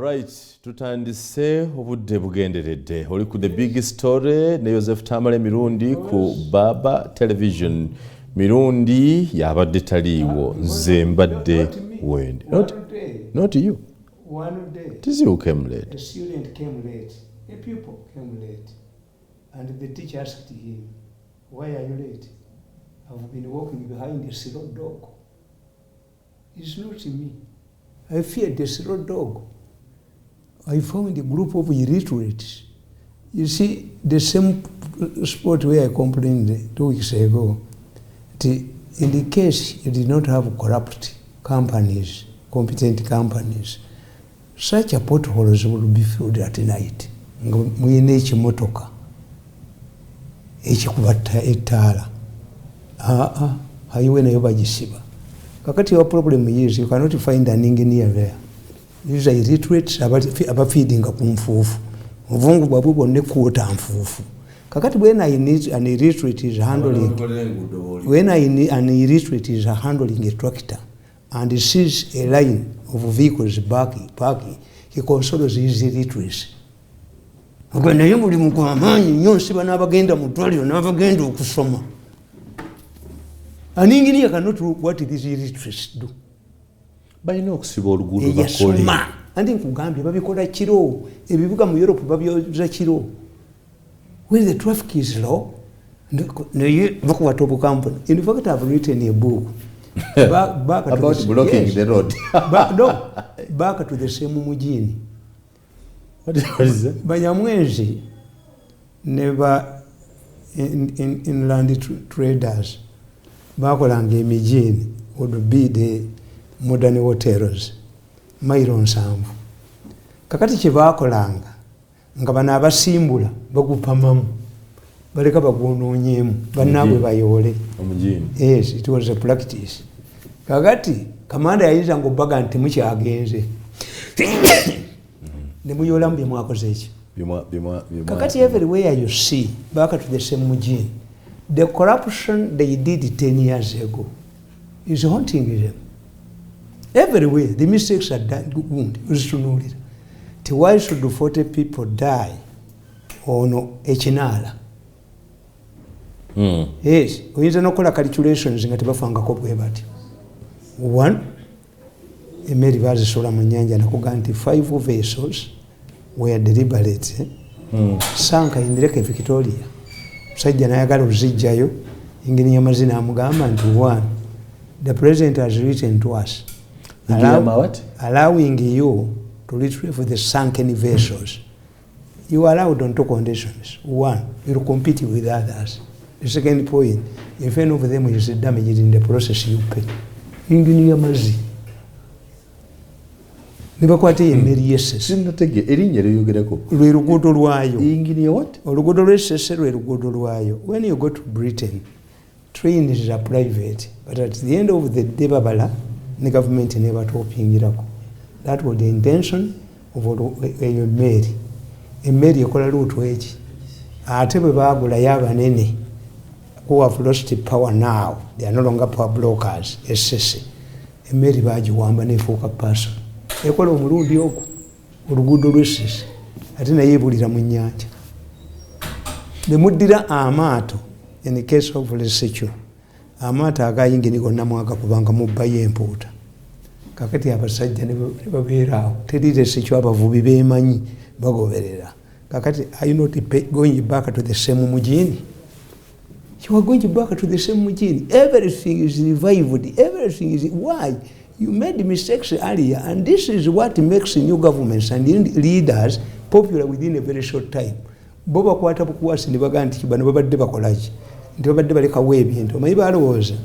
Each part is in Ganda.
Right, tutandise obudde bugenderedde. Oli ku the big story ne Joseph Tamale Mirundi ku Baba Television. Mirundi yabadde taliiwo, nze mbadde wende. Not you. One day. It is you who came late. A student came late. A pupil came late. And the teacher asked him, "Why are you late?" "I've been walking behind a slow dog." "It's not me. I feared the slow dog. I found a group of illiterates." You see, the same spot where I complained 2 weeks ago, in the case you did not have corrupt companies, competent companies, such a potholes would be filled at night. Mwine ekimotoka ekikubatta ettaala highway nayo bagisiba. Kakati your problem is you cannot find an engineer there. These are illiterates abafeedinga ku nfuufu. Obuvungu bwabwe bwonna kuota nfuufu. Kakati when an illiterate is handling a tractor and he sees a line of vehicles parking, he consoles his illiteracy. Naye mulimu gwa maanyi nnyo nsiba n'abagenda mu ddwaliro n'abagenda okusoma. An engineer cannot do what these illiterates do. Balina okusiba oluguudo bakole. Andi nkugambye babikola kiro. Ebibuga mu Europe babyoza kiro. When the traffic is low, naye bakuba top company. In fact, I've written a book about blocking the road. Back to the same mujini. What is that? Banyamwezi never inland traders bakolanga emijini would be the modern hotels mailo 7. Kakati kye bakolanga nga bano abasimbula bagupamamu baleka bagwonoonyeemu bannaabwe bayole omujini. Yes, it was a practice. Kakati kamanda yayinza ng'obbaga nti mukyagenze ne muyolamu bye mwakoze ekyo. Kakati everywhere you see back to the same mujini, the corruption they did 10 years ago is haunting them. Everywhere, the mistakes are done. Why should 40 people die on Echinala? Yes, we need to know calculations in Atibafanga bwe bati. 1, emeri bazisola mu nnyanja nakuga nti 5 vessels were deliberate sanka in Lake Victoria. Musajja n'ayagala okuzijjayo, ingini y'amazina amugamba nti 1, the president has written to us allowing you to retrieve the sunken vessels. You are allowed on 2 conditions. 1, you will compete with others. The second point, if any of them is damaged in the process, you pay. Ingini y'amazzi nibakwate emmeri y'essese. Sinnatege erinnya lyogerako. Lwe luguudo lwayo. Ingini what? Oluguudo lw'essese lwe luguudo lwayo. When you go to Britain, trains are private, but at the end of the day babala the government never topingirako. That was the intention of a Mary. A Mary ekola luutu eki. Ate bwe baagulayo abanene who have lost power now, they are no longer power brokers. Essese emmeri baagiwamba neefuuka person. Ekola omulundi ogwo oluguudo lw'essese ate naye ebulira mu nnyanja. Ne muddira amaato in the case of Lesotho. Amaato agayingini gonna mwagakubanga mubbayo empuuta. Kakati abasajja ne babeera awo. Teri Lesotho abavubi beemanyi bagoberera. Kakati are you not going back to the same mujini? You are going back to the same mujini. Everything is revived. Everything is why? You made mistakes earlier, and this is what makes new governments and leaders popular within a very short time. Bo bakwata bukwasi ne baga nti bano babadde bakolaki nti babadde balekawo ebintu omanyi balowooza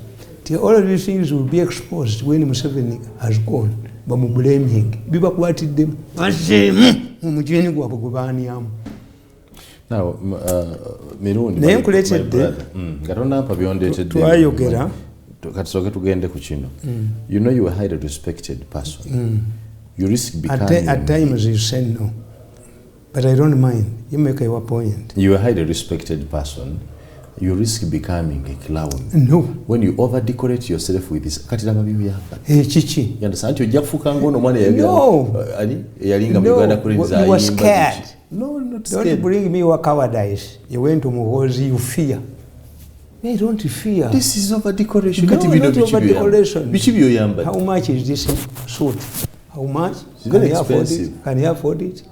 nti all of these things will be exposed when Museveni has gone bamublaming bibakwatiddemu bazeemu omujeni gwabwe gwe baanyamu. Now, Mirundi, naye nkuleetedde nga tonampa byondeetedde twayogera katusooke tugende ku kino. You know you are a highly respected person. You risk becoming... At times you say no. But I don't mind. You make your point. You are a highly respected person. you risk becoming a clown. No. When you over decorate yourself with this katiraba byuyamba. Chichi. You understand? You ojja kufuuka ngono omwana yalinga mu Uganda Cranes. You were scared. No, not scared. Don't bring me your cowardice. You went to Muhozi, you fear. I don't fear. This is over decoration. No, not over decoration. Bichi how much is this suit? How much? It's very expensive. Can you afford it?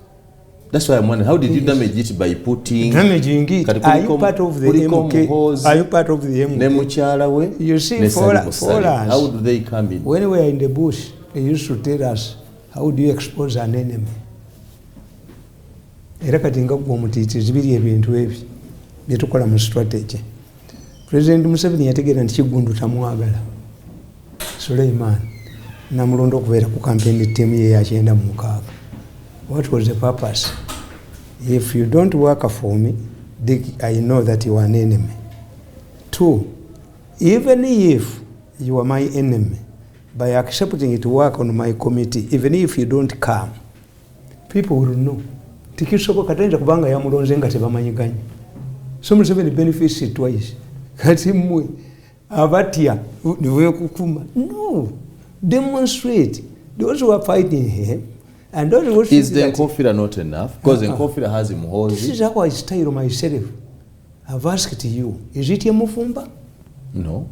That's why I'm wondering, how did you damage it by putting... Damaging it? Are you part of the MK? Are you part of the MK? You see, for us, how do they come in? When we are in the bush, they used to tell us, how do you expose an enemy? Era kati nga gw'omutiitizi biri ebintu ebyo bye tukola mu strategy. President Museveni yategeera nti Kigundu tamwagala. Suleiman namulonda okubeera ku campaign team ye ya 96. What was the purpose? If you don't work for me, I know that you are an enemy. 2, even if you are my enemy, by accepting to work on my committee, even if you don't come, people will know. Tikisoboka katenja kubanga yamulonze nga tebamanyiganye. So Museveni benefits it twice. Kati mmwe abatya niwe kukuma. No. Demonstrate. Those who are fighting him and those who is the Nkofira not enough? Because Nkofira has him holding. This is how I style myself. I've asked you, is it a mufumba? No.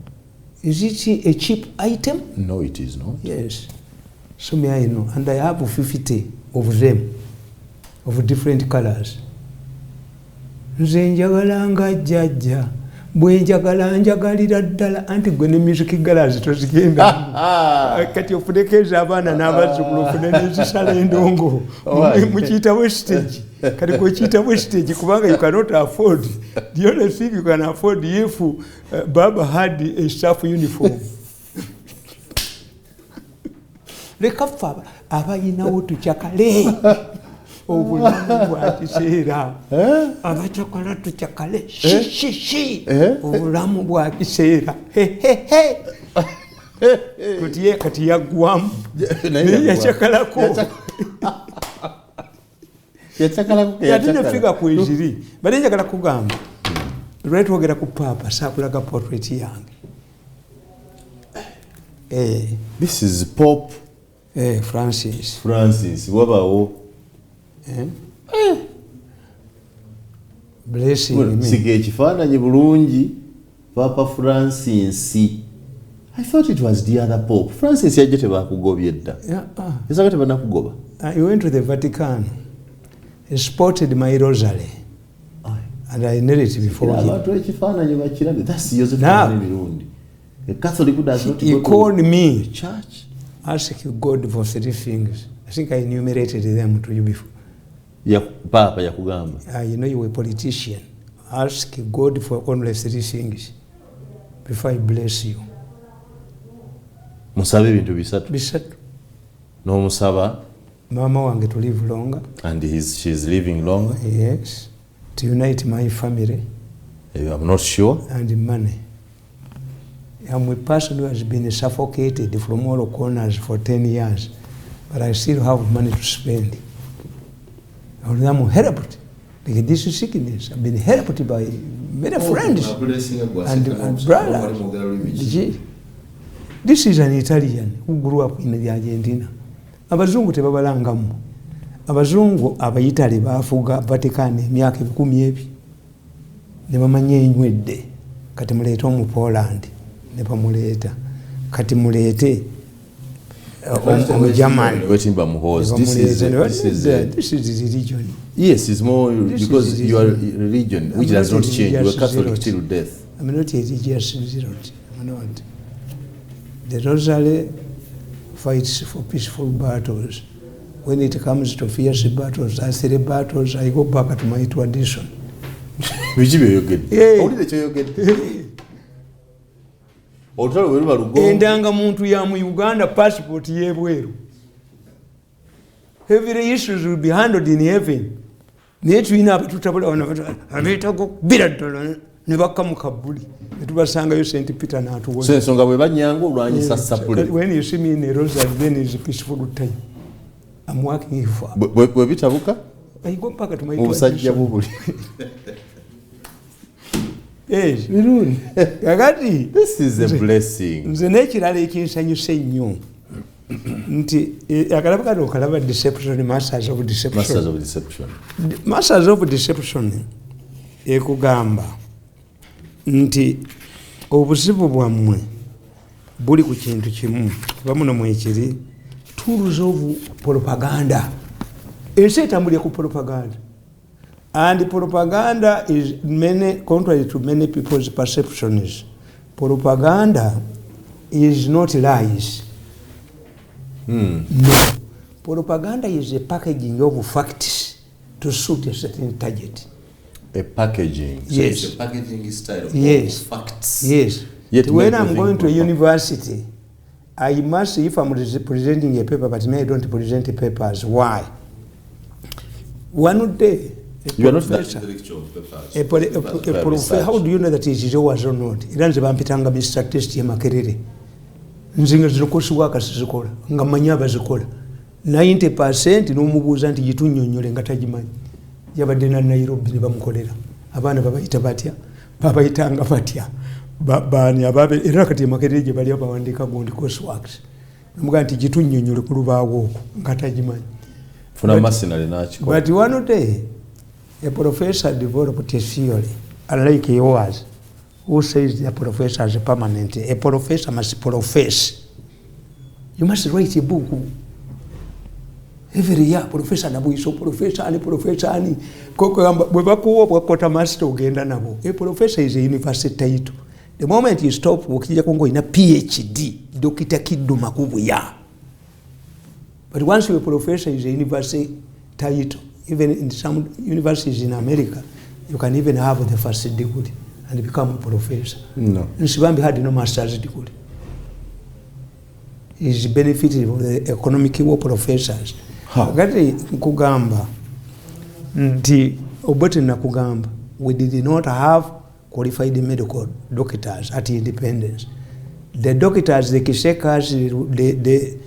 Is it a cheap item? No, it is not. Yes. So may I know. And I have 50 of them, of different colors. Nze njagalanga jjajja. Bwe njagala njagalira ddala anti gwe ne music galazi tozigenda. Kati ofudekeza abaana n'abazzukulu ofune n'ezisala endongo. Mukiyita wastage. Kati kwekiyita wastage kubanga you cannot afford. The only thing you can afford if Baba had a staff uniform. Leka ffe abayinawo tukyakale. Obulamu bwa kiseera. Abakyakala tukyakale. Shi. Obulamu bwa kiseera. Kati yaggwamu. Yacyakalako. Yatinefika ku ejiri. Bali njagala kugamba. Lwali twogera ku Papa saakulaga portrait yange. This is Pope Francis. Wabawo. Blessing me. Sige ekifaananyi bulungi Papa Francis. I thought it was the other Pope. Francis yajja tebakugobye dda. Yasaka tebanakugoba. I went to the Vatican. He spotted my rosary. And I knelt it before him. Abantu ekifaananyi bakirabe. That's Joseph Tamale Mirundi. A Catholic does not he called me. Church. Ask God for 3 things. I think I enumerated them to you before. Papa yakugamba. You know you were a politician. Ask God for only 3 things before I bless you. Musabe bintu bisatu. No musaba. Mama wange to live longer. And she's living longer. Yes. To unite my family. I'm not sure. And money. I'm a person who has been suffocated from all corners for 10 years. But I still have money to spend. I'm helped. Like this sickness, I've been helped by many friends and brothers. This is an Italian who grew up in the Argentina. Abazungu tebabalangamu. Abazungu abayitali baafuga Vatican emyaka 10 ne bamanya enywedde. Kati muleeta mu Poland ne bamuleeta. Kati muleete German. This is the religion. Yes, it's more because you are religion, which does not change. You are Catholic till death. I'm not a religious zealot. I'm not. The Rosary fights for peaceful battles. When it comes to fierce battles, I say the battles, I go back to my tradition. Endanga muntu ya mu Uganda passport yebweru. Every issues will be handled in heaven. Netwina abatutabula abetago biraddola ne bakamu kabuli. Netubasanga yo St. Peter na atuwo. So ensonga bwe banyanga olwanyisa sapule. When you see me in a rosary, then is a peaceful time. I'm working for. Bwe bitabuka? I go back to my tradition. Yes. Mirundi. Kakati This is a blessing. nze n'ekirala ekinsanyusa ennyo nti akalaba kati okalaba deception, masters of deception. Masters of deception ekugamba nti obuzibu bwammwe buli ku kintu kimu kuba muno mwekiri tools of propaganda. Ensi etambulira ku propaganda, and propaganda is contrary to many people's perceptions, propaganda is not lies. No, propaganda is a packaging of facts to suit a certain target. A packaging. So yes. It's a packaging style of yes. facts. Yes. Yet when I'm going to a university, I must, if I'm presenting a paper, but maybe I don't present the papers. Why? One day, you are not that intellectual papers. How do you know that it is yours or not? Iranze bampitanga Mr. Test ya Makerere. Nzinga zirokoswaka sizikola. Nga manyaba zikola. 90% n'omubuuza nti gitunyonyole nga tagimanyi. Yabadde na Nairobi ne bamukolera. Abaana babayita batya? Babayitanga batya? Bani ababe era kati Makerere gye bali abawandika gondi courseworks. Namuga nti gitunyonyole ku lubaawo okwo nga tagimanyi. Funa masinale n'akikola. But one day, a professor developed a theory, unlike yours, who says the professor is permanent. A professor must profess. You must write a book. Every year, Professor Nabuiso, Professor Ali, Professor Ani. A professor is a university title. The moment you stop working, you're in a PhD, Dokita Kidu Makubuya. But once you're a professor, is a university title. Even in some universities in America, you can even have the first degree and become a professor. No. Nsibambi had no master's degree. He's benefiting from the economic war professors. Gati nkugamba nti obote nakugamba we did not have qualified medical doctors at independence. The doctors, the Kisekas, the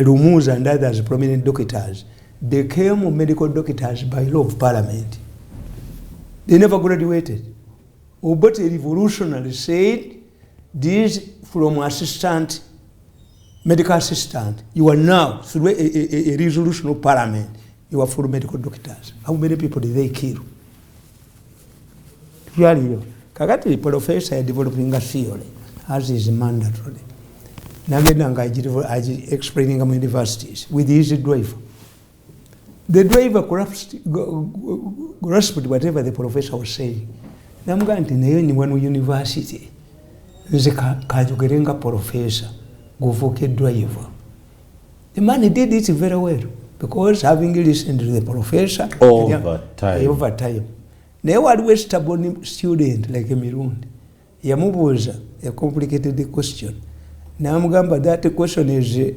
Rumuza and others, prominent doctors, became medical doctors by law of parliament. They never graduated. Obote revolutionary said this from assistant, medical assistant, you are now through a resolution of parliament, you are full medical doctors. How many people did they kill? Kakati professor developing a theory as is mandatory. Nagenda explaining in universities with his driver. The driver grasped whatever the professor was saying. Namuganti nayo ni one university. Nze kajogerenga professor guvuke driver. The man did it very well because having listened to the professor over time. Naye waliwo stubborn student like Mirundi. Yamubuuza a complicated question. Namugamba that question is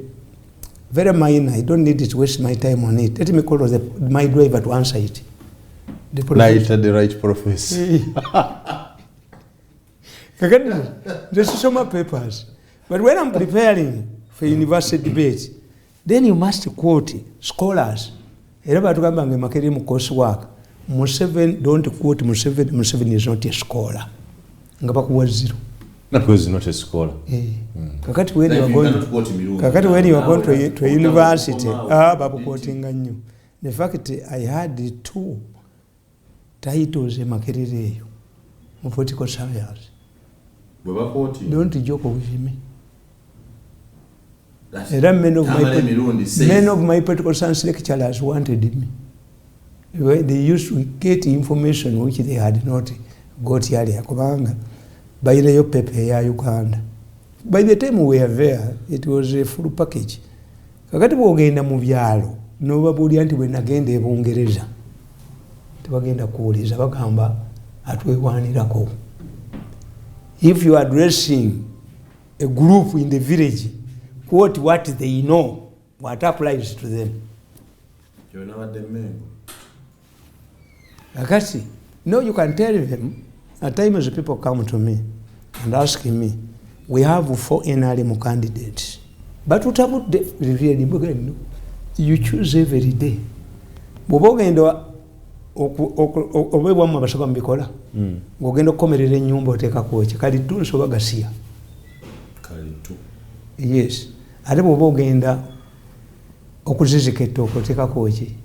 very minor. I don't need to waste my time on it. Let me call my driver to answer it. The right professor. There's so many papers. But when I'm preparing for university debate, then you must quote scholars. Museveni, don't quote Museveni. Museveni is not a scholar. Zero. Not because he's not a scholar. Kakati when you are going to a university, babu quoting you. In fact, I had 2 titles in Makerere in political science. Don't joke with me. Many of my political science lecturers wanted me. They used to get information which they had not got earlier. By the paper Uganda. By the time we were there, it was a full package. Kakati bwogenda mu byalo n'obabuulira nti bwe nagenda e Bungereza tebagenda kuwuliza bagamba atwewanirako. If you are addressing a group in the village, quote what they know, what applies to them. You know what they mean. Kakati, no, you can tell them. At times people come to me and ask me, we have 4 NRM candidates. But what about the you choose every day. obwebwamu abasaba mubikola ng'ogenda okukomerera ennyumba oteekako ki kalitu nsoba gasiya yes ate bw'oba ogenda okuzizika ettooka oteekako ki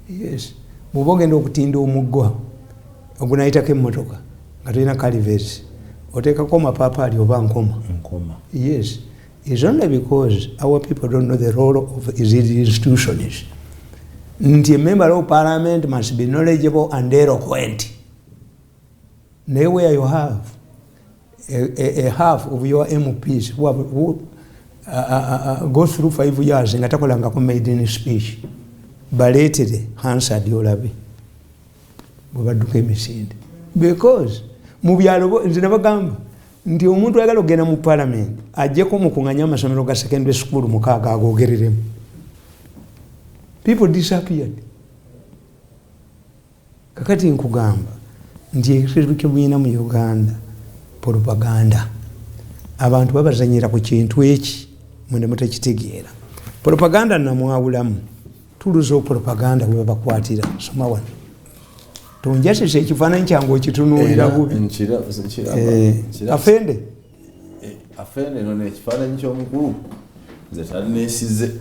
yes bw'oba ogenda okutinda omuggwa ogunayitako emmotoka nga tulina calivers oteekako mapaapaali oba nkoma yes is only because our people don't know the role of these institutions. The member of parliament must be knowledgeable and eloquent. Nowhere you have a half of your MPs who go through 5 years and atakolanga made in speech. Balated answered Yolabi. Because mubyalo nze nabagamba nti omuntu ayagala okugenda mu parliament ajjeko mukunganya amasomero ga secondary school mukaaga agogereremu. People disappeared. Kakati nkugamba nti ekiseera ky'obuyina mu Uganda propaganda. Abantu babazanyira ku kintu eki mwende mutakitegeera. Propaganda namwawulamu tuluzo propaganda we bakwatira soma wano. Tunjasise ekifaananyi kyange okitunuulira bubi. Afende none ekifaananyi ky'omukulu nze tanneesize.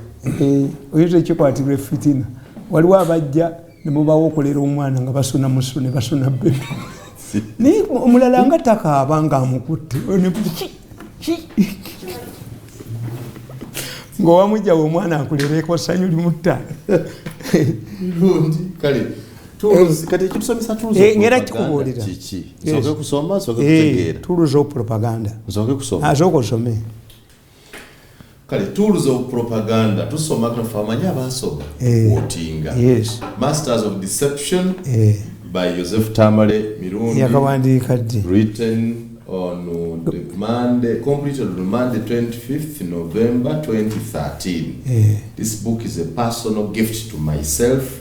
Oyinza ekikwatirwa efitina. Waliwo abajja ne mubawo okolera omwana nga basuna musu ne basuna bbetu. Naye omulala nga takaaba ng'amukutte. Ng'owamugjawo omwana akulereko ssanyu limutta. Kale kati ekitusomesa ngera kikubuulira nsooke kusoma nsooke kutegeera tools of propaganda nsooke kusoma asooka osome kale tools of propaganda tusoma tunafahamanya abaasoma otinga Masters of Deception by Joseph Tamale Mirundi yakawandiika ddi written on Monday, completed on Monday 25th November 2013. This book is a personal gift to myself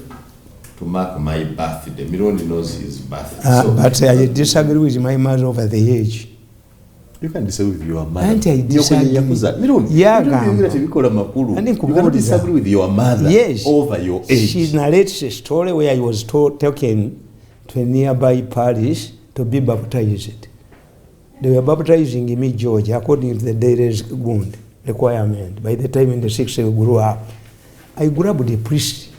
to mark my birthday. Mirundi knows his birthday. But I disagree with my mother over the age. You can disagree with your mother. And I disagree. Mirundi, you cannot disagree with your mother over your age. She narrates a story where I was taken to a nearby parish to be baptized. They were baptizing me, George, according to the dairy's gund requirement. By the time in the 60s I grew up, I grabbed the priest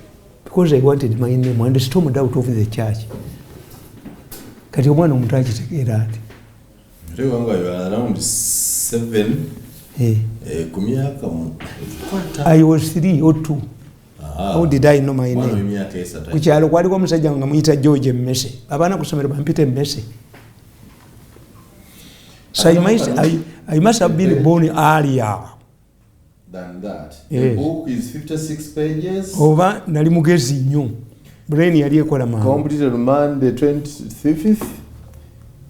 because I wanted my name and stormed out of the church. Kati omwana omuntu akitegeera ati. You are around 7. I was 3 or 2. How did I know my name? Kukyalo kwaliko omusajja nga muyita George Mmese. Abaana ku ssomero bampita Mmese. So I must have been born earlier than that. The book is 56 pages. Oba nali mugezi nnyo. Brain yali ekola mangu. Completed on Monday 25th.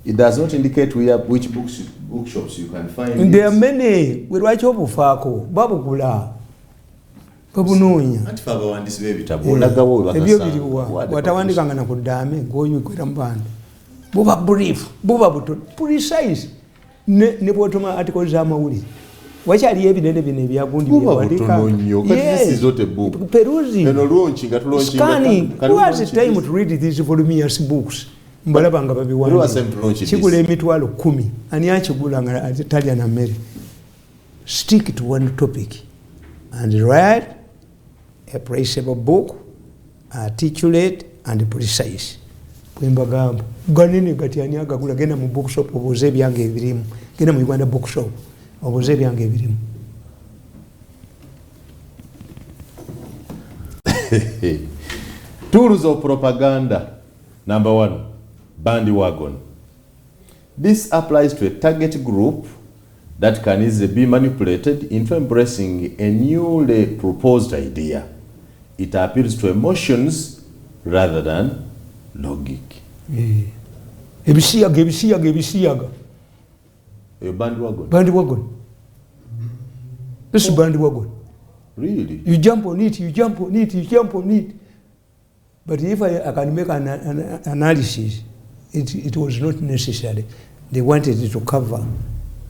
It does not indicate which bookshops you can find it. There are many. We lwaki obufaako babugula. Babunoonya. Ati fa abawandiisi b'ebitabo olagawo we bakasanga. Ebyo biriwa. Watawandikanga na ku ddaame ng'oyikwera mu banda. Buba brief. Buba butono. Precise. Ne bw'otuma articles z'amawulire. Wakyaliyo ebinene bino ebyagundi byewandika. This is not a book. Perusing. Scanning. Who has the time to read these voluminous books? Mbalaba nga babiwandiika. Kigula emitwalo 10. Ani akigula nga talya na mmere. Stick to one topic and write a priceable book, articulate and precise. Kwembagamba ganene gati ani agagula genda mu bookshop obuuze ebyange ebirimu. Genda mu Uganda bookshop obuuze ebyange ebirimu. Tools of propaganda. Number 1, bandwagon. This applies to a target group that can easily be manipulated into embracing a newly proposed idea. It appeals to emotions rather than logic. Ebisiyaga. Bandwagon. Bandwagon. This is bandwagon. Really? You jump on it. But if I can make an analysis, it was not necessary. They wanted to cover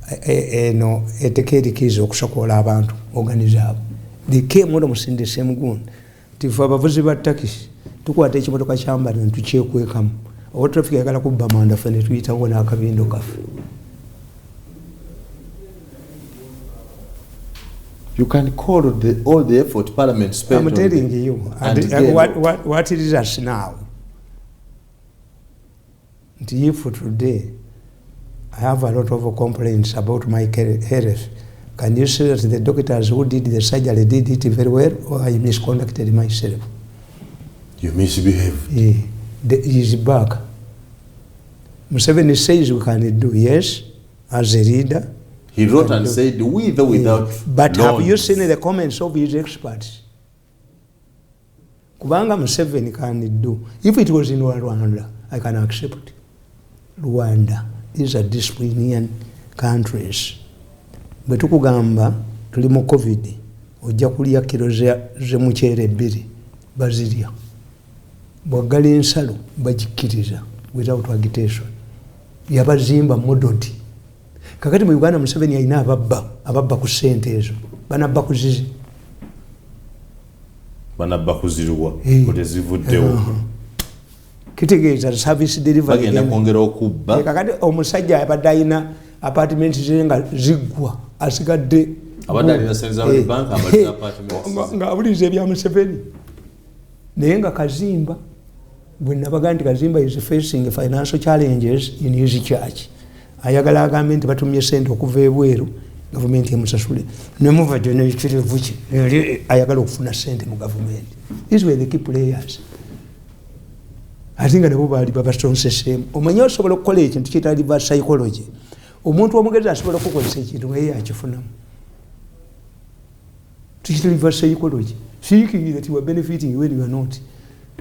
a decade case okusokola abantu organize abo. They came almost in the same gun. Tifa abavuzi ba takisi tukwata ekimotoka kyambala netukyekwekamu oba traffic yagala kubba manda ffe netuyitawo n'akabindo kaffe. You can call all the effort Parliament spent. I'm telling you, what it is us now. If today I have a lot of complaints about my health, can you say that the doctors who did the surgery did it very well, or I misconducted myself? You misbehaved. He is back. Museveni says we can do, yes, as a leader. He wrote and said, with or without But loans. Have you seen the comments of his experts? Kubanga Museveni can do. If it was in Rwanda, I can accept. Rwanda, these are disciplinarian countries. Bwe tukugamba tuli mu COVID, ojja kulya kilo ze muceere 2 bazirya. Bwagala ensalo bagikkiriza without agitation. Yabazimba modoti. Kakati mu Uganda Museveni alina ababba ku ssente ezo. Banabba ku zizi. Banabba kuzirwa kutezivuddewo. Kitegeeza service delivery. Bagenda kwongera okubba. Kakati omusajja abadde alina apartment ze nga ziggwa asigadde. Abadde alina Central Bank abadde apartment. Nga abuliza ebya Museveni. Naye nga Kazimba bwe nabaga nti Kazimba is facing financial challenges in his church. Ayagala agambe nti batumye sente okuva ebweru gavumenti emusasule nemuva gyo nekirivu ki ayagala okufuna sente mu gavumenti. These were the key players. Ate nga nabo baali babasonsesemu. Omanyi osobola okukola ekintu kyetali reverse psychology. Omuntu omugezi asobola okukozesa ekintu naye yakifunamu. Tukiyita reverse psychology. Thinking that you are benefiting when you are not.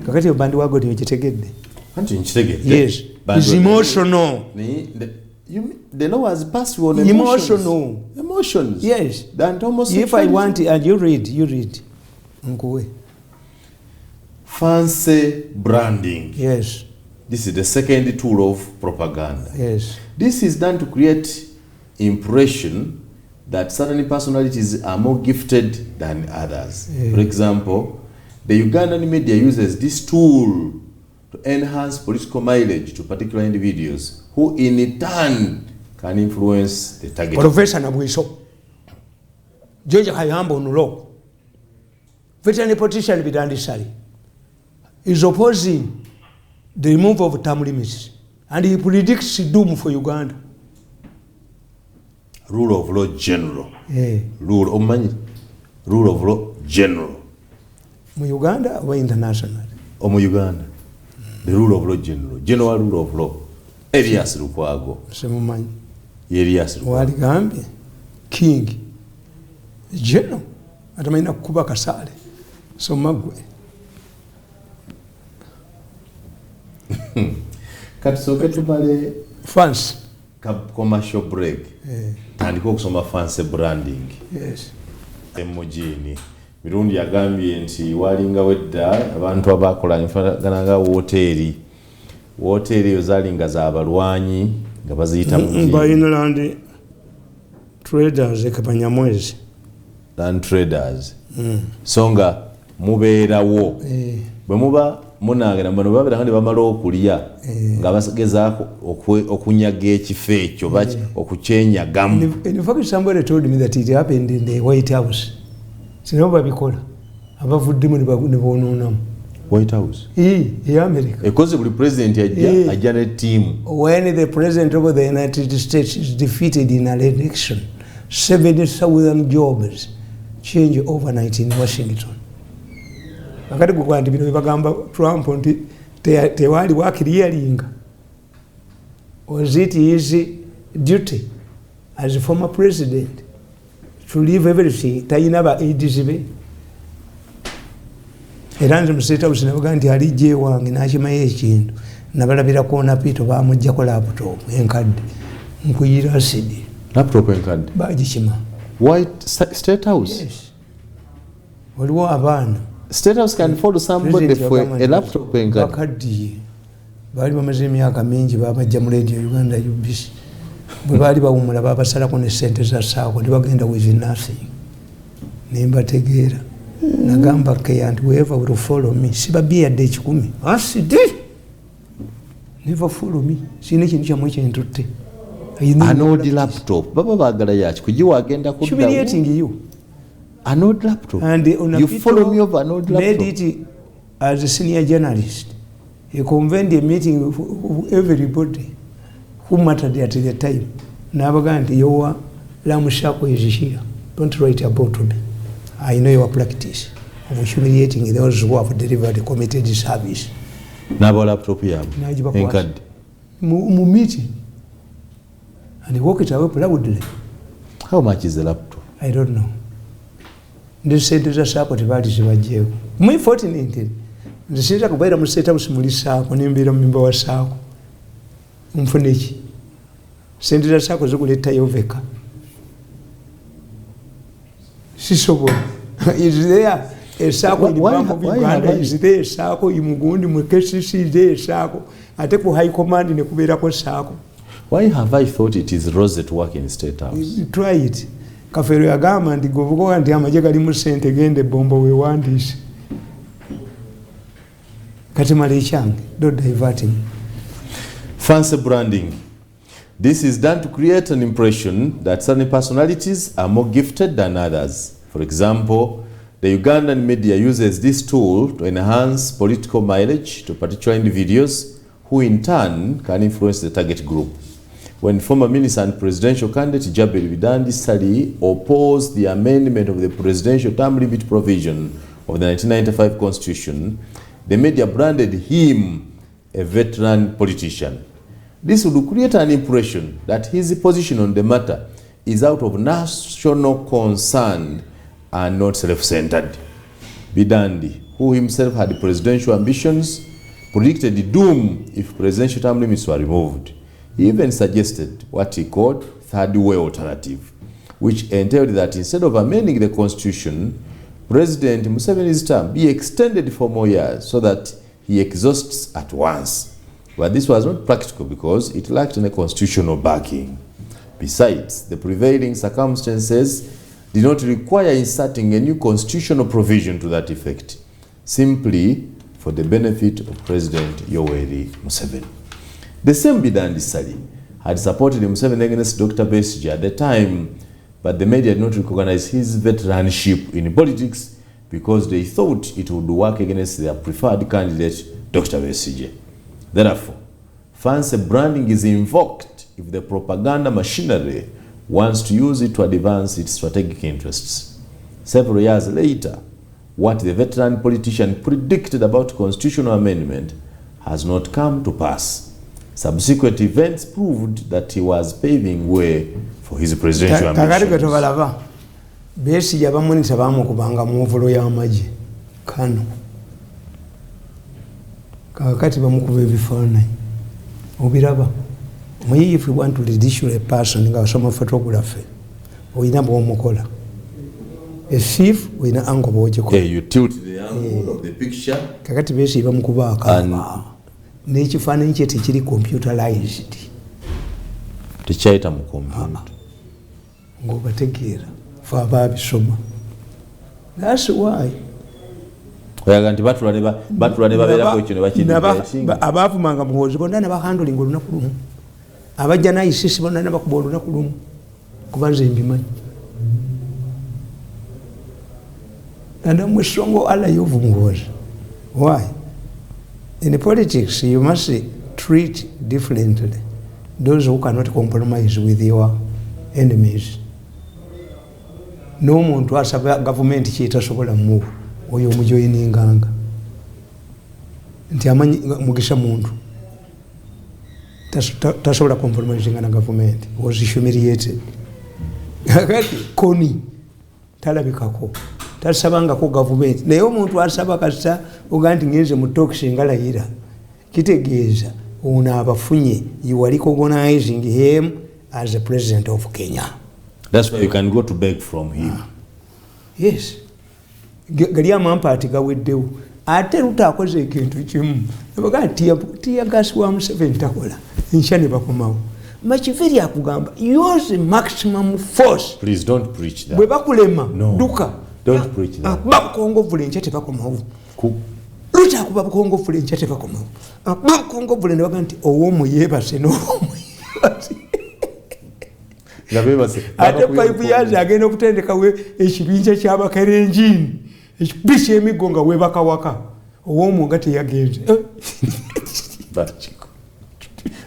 Kakati ebandi wago teyokitegedde. Anti nkitegedde. Yes. It's emotional. The law has passed on emotional. Emotions. Yes. That almost. If I want, and you read. Nkuwe. Fancy branding. Yes. This is the second tool of propaganda. Yes. This is done to create impression that certain personalities are more gifted than others. Yeah. For example, the Ugandan media uses this tool to enhance political mileage to particular individuals who in turn can influence the target. Professor Nabwiso, George Kayambo Nulo, veteran politician Bidandisari, is opposing the removal of term limits, and he predicts doom for Uganda. Rule of law general. Yeah. Rule of law general. Mu Uganda or international? Mu Uganda. The rule of law general. General rule of law. Elias Lukwago. Semumanyi. Elias Lukwago. Wali Gambia. King. General. Atamayina kukuba kasale. So magwe. Katusoke tubale fans. Commercial break. Tandika okusoma fancy branding. Yes. Emojini. Mirundi yagambye nti walinga wedda abantu abakola nfanagana hoteli. Hoteli eyo zalinga za abalwanyi nga baziyita mu Bayinland traders ekabanyamwezi. Land traders. Songa mubeerawo. Bwe muba munagenda bano babera ngandi bamala okulya nga bagezaako okunyaga ekifo ekyo baki okucyenyagamu. In fact, somebody told me that it happened in the White House. Sinabo babikola abavuddemu ne boononamu. White House? America. Because the president ajja ne team. When the president of the United States is defeated in an election, 70,000 jobs change overnight in Washington. Akati kukwandi bino bagamba Trump nti tewali wakiriyalinga. Was it his duty as a former president to leave everything tayina ba aids be? Era nze mu State House nabaga nti alijje wange n'akimayo ekintu nabalabira kuona pito bamuggyako laptop enkadde nkuyira acid. Laptop enkadde? Bagikima. White State House? Yes. Waliwo abaana. State House can follow somebody for a laptop enkadde. Bakaddiye. Baali bamaze emyaka mingi babajja mu Radio Uganda UBC. Bwe baali bawumula babasalako ne ssente za saako ne bagenda with nothing. Ne mbategeera. nagamba ke and whoever will follow me sibabye yadde ekikumi asidi never follow me sine kintu kyamwe kyentutte an old laptop baba bagala yaki kujiwa agenda kudda humiliating you an old laptop and you follow me over an old laptop made it as a senior journalist. He convened a meeting of everybody who mattered at the time. Nabagandi, your Lamushako is here. Don't write about me. I know your practice of humiliating those who have delivered committed service. Nabo laptop yam. Enkad. Mu meeting. And he walked away proudly. How much is the laptop? I don't know. They said to the support parties were jail. My fortunate. Nzishinja kubaira mu state house muri saako nimbira mimba wa saako umfuniki sendera saako zokuleta yoveka sisobo is there saako ni bambo biganda is there saako imugundi mu KCC there saako ate ku high command ne kubera ko saako. Why have I thought it is Rosette work in state house? Try it. Kafero yagamba ndi govugo ndi amaje gali mu sente gende bombo we wandise don't divert him. Fancy branding. This is done to create an impression that certain personalities are more gifted than others. For example, the Ugandan media uses this tool to enhance political mileage to particular individuals who in turn can influence the target group. When former minister and presidential candidate Jabir Bidandi Sali opposed the amendment of the presidential term limit provision of the 1995 constitution, the media branded him a veteran politician. This would create an impression that his position on the matter is out of national concern and not self-centered. Bidandi, who himself had presidential ambitions, predicted doom if presidential term limits were removed. He even suggested what he called third way alternative, which entailed that instead of amending the constitution, President Museveni's term be extended for more years so that he exhausts at once. But this was not practical because it lacked any constitutional backing. Besides, the prevailing circumstances did not require inserting a new constitutional provision to that effect, simply for the benefit of President Yoweri Museveni. The same Bidandi Sali had supported Museveni against Dr. Besigye at the time, but the media did not recognize his veteranship in politics because they thought it would work against their preferred candidate, Dr. Besigye. Therefore, fancy branding is invoked if the propaganda machinery wants to use it to advance its strategic interests. Several years later, what the veteran politician predicted about constitutional amendment has not come to pass. Subsequent events proved that he was paving way for his presidential ambitions. Besigye abamunisa bamukubanga mu ovulo y'amagye kano kakati bamukuba ebifaananyi obiraba omuyiyi if you want to ridicule a person nga wasoma photography oyina bw'omukola a thief oyina angle bw'ogikola you tilt the angle of the picture kakati Besigye bamukuba akaba n'ekifaananyi kye tekiri computerized tekyayita mu computer ng'obategeera fe abaabisoma. That's why oyaga nti batula ne babeerako ekyo ne bakidinga abaavumanga muhoozi bonna ne bahandolinga olunaku lumu abajja n'ayisisi bonna ne bakuba olunaku lumu kuba nze mbimanyi nandamwe songo alayovu muhoozi. Why? In politics you must treat differently those who cannot compromise with your enemies. N'omuntu asaba gavumenti kyetasobola muwa oyo omujoyininganga nti amanyi mugisha muntu tasobola compromising na gavumenti was humiliated. Kakati koni talabikako tasabangako gavumenti naye omuntu asaba kasita oga nti ngenze mu talks ngalayira kitegeeza ono abafunye you are recognizing him as the president of Kenya. That's why you can go to beg from him. Yes. Gali amampaati gaweddewo ate lutaakoze ekintu kimu nabaga tiya gasi wa Museveni takola enkya ne bakomawo Makiveri akugamba use maximum force. Please don't preach that. Bwe bakulema duka Don't preach that. Bakongo vule nchete bakomawo. Lucha kuba bakongo vule nchete bakomawo. Bakongo vule ne baganti owomu yebase no. Ngabebase. Ate 5 years agenda okutendeka we ekibinja ky'abakarenjini. Ekibishe emigonga we bakawaka. Owomu ngate yagenze. Bachiko.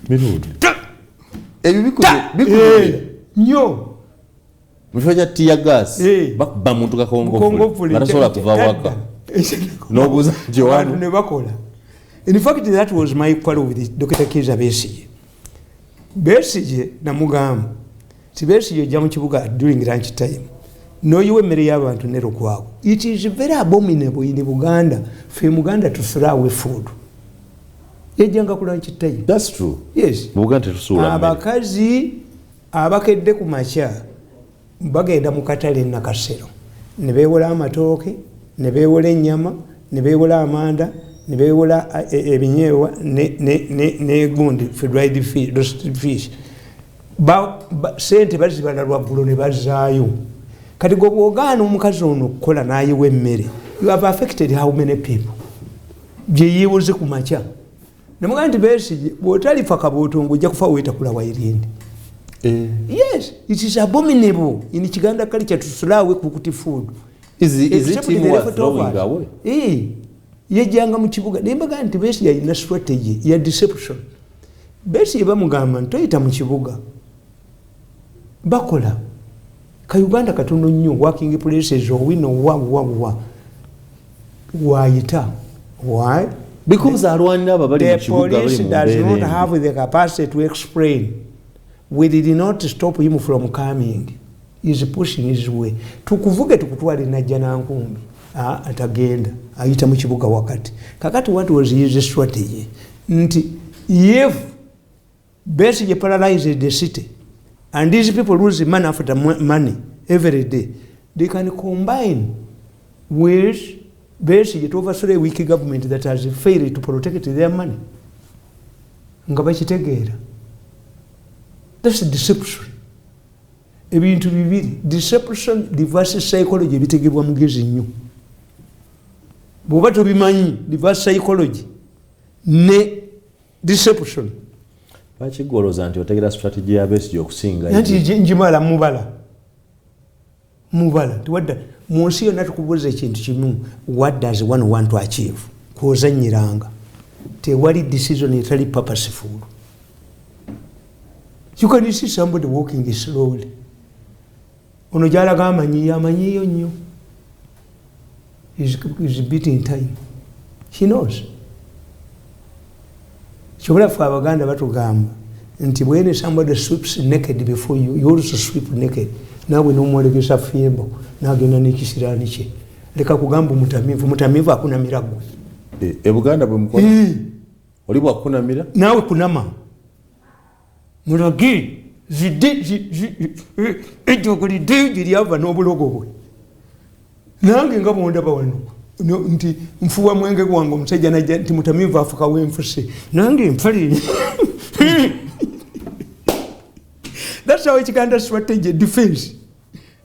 Mirundi. Bikude. Nyo. Mufanya tear gas. Bakba muntu kakongo. Barasola kuva waka. Nobuza Joanu ne bakola. In fact, that was my quarrel with Dr. Kiza Besigye. Besigye namugamba. Si Besigye jamu kibuga during lunch time. No you mere y'abantu nero kwago. It is very abominable in Uganda for Uganda to throw away food. Yejanga ku lunch time. That's true. Yes. Uganda tusula. Abakazi abakedde ku makya bagenda mu katale na kasero. Ne beewola amatooke, ne beewola ennyama, ne beewola amanda, ne beewola ebinyeebwa ne gundi fried fish. Sente bazibala lwaggulo ne bazaayo. Kati gwe bw'ogaana omukazi ono okukola n'ayiwa emmere, you have affected how many people? Gye yeewoze ku makya. Ne mugamba nti Besigye bw'otalifa kabootongo ojja kufa weetakula wairindi. Yes, it is abominable in Uganda culture to throw away cooked food. Is it even worth throwing away? Yejanga mu kibuga. Nembaga nti Besigye alina strategy ya deception. Besigye bamugamba ntoyita mu kibuga. Bakola. Ka Uganda katono nnyo working places owino wa. Wayita. Why? Because alwanira abali mu kibuga bali mu police does not have the capacity to explain. We did not stop him from coming. He's pushing his way. Tukuvuge tukutwale najja na nkumbi. Atagenda. Ayita mu kibuga wakati. Kakati what was his strategy? Nti if Besigye paralyzed the city and these people lose money after money every day, they can combine with Besigye to overthrow a weak government that has failed to protect their money. Nga bakitegeera. That's deception. Ebintu bibiri. Deception, reverse psychology bitegebwa mugezi nnyo. Bw'oba tobimanyi reverse psychology ne deception. Bakigoloza nti otegera strategy ya Besigye okusinga. Nti njimala mubala. Tiwadda mu nsi yonna tukubuuza ekintu kimu. What does one want to achieve? Kwozanyiranga. Tewali decision etali purposeful. You can see somebody walking slowly. Ono jalaga amanyiyo nnyo. He's beating time. He knows. Kyobula ffe Abaganda batugamba nti when somebody sweeps naked before you, you also sweep naked. Naawe n'omwolekesa fimbo n'agenda n'ekisiraani kye. Leka kugamba mutamivu hakuna mirago. Buganda bwe mukola. Oli bwakunamira? Naawe kunama. Mulagi ejjogolidde giryava n'obulogo bwe. Nange nga bwondaba wano nti nfuwa mwenge gwange omusajja najja nti mutamivu afuka w'enfuse. Nange nfali. That's how Uganda strategy defense.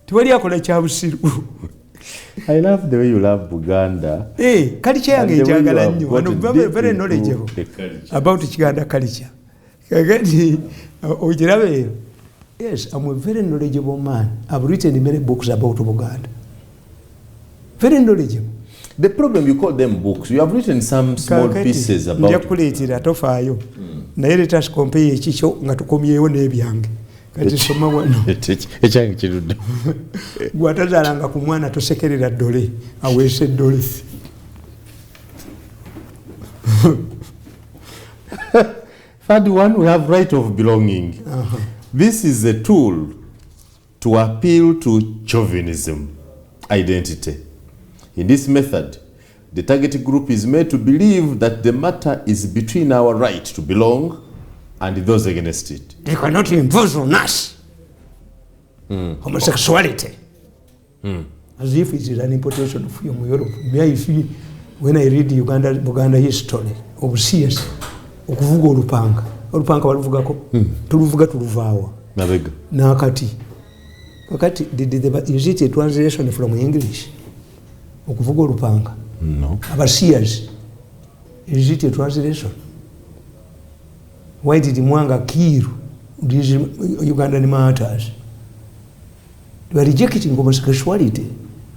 Tiwali akola kya busiru. I love the way you love Buganda. Culture yange njagala nnyo. I'm very knowledgeable about Uganda culture. Yes, I'm a very knowledgeable man. I've written many books about Buganda. Very knowledgeable. The problem, you call them books. You have written some small pieces about it. Naye let us compare ekikyo nga tukomyewo n'ebyange. Kati soma wano. Ekyange kirudde. Gwatazaalanga ku mwana tosekerera ddole aweese eddole. Third one, we have right of belonging. This is a tool to appeal to chauvinism identity. In this method, the target group is made to believe that the matter is between our right to belong and those against it. They cannot impose on us homosexuality. As if it is an importation from Europe. When I read Uganda history of CS, okuvuga olupanga baluvugako tuluvuga tuluvaawa nabega nakati kakati is it a translation from English? okuvuga olupanga? No. Abasias, is it a translation? Why did Mwanga kill these Ugandan martyrs? They were rejecting homosexuality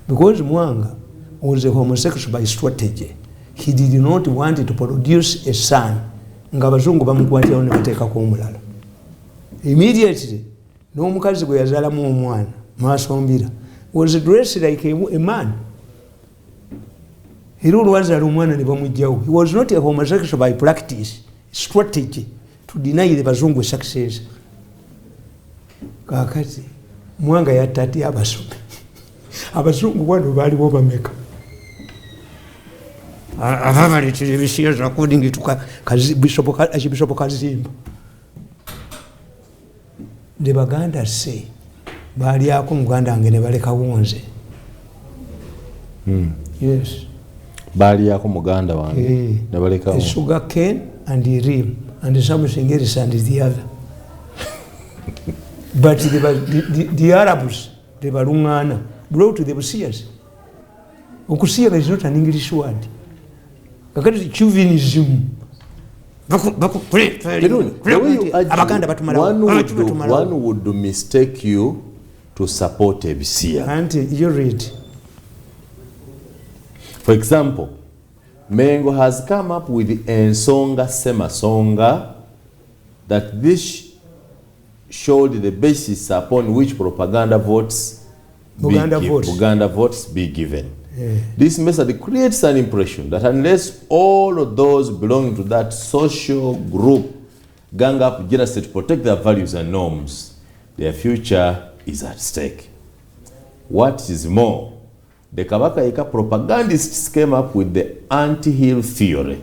because Mwanga was a homosexual by strategy. He did not want to produce a son. Ngabazungu bamukwatira ne bateka ko omulala. Immediately, no mukazi gwe yazala mu omwana, Masombira, was dressed like a man. He was not a homosexual by practice, strategy to deny the Bazungu success. Kakati, Mwanga yatati abasome. Abazungu wano bali bameka. Avamali televisions according to Bishop Kazimba. The Baganda say, bali ako Muganda ange ne baleka wonze. Yes. Bali yako Muganda wange ne baleka wonze. Sugar cane and the rim and something else and the other. But the Arabs, the Barungana, brought to the Busias. Okusiaga is not an English word. Kakati chauvinism. One would mistake you to support a Bisia. And you read. For example, Mengo has come up with Ensonga Semasonga, that this showed the basis upon which propaganda votes be given. Yeah. This method creates an impression that unless all of those belonging to that social group gang up generously to protect their values and norms, their future is at stake. What is more, the Kabaka Ika propagandists came up with the anti-hill theory.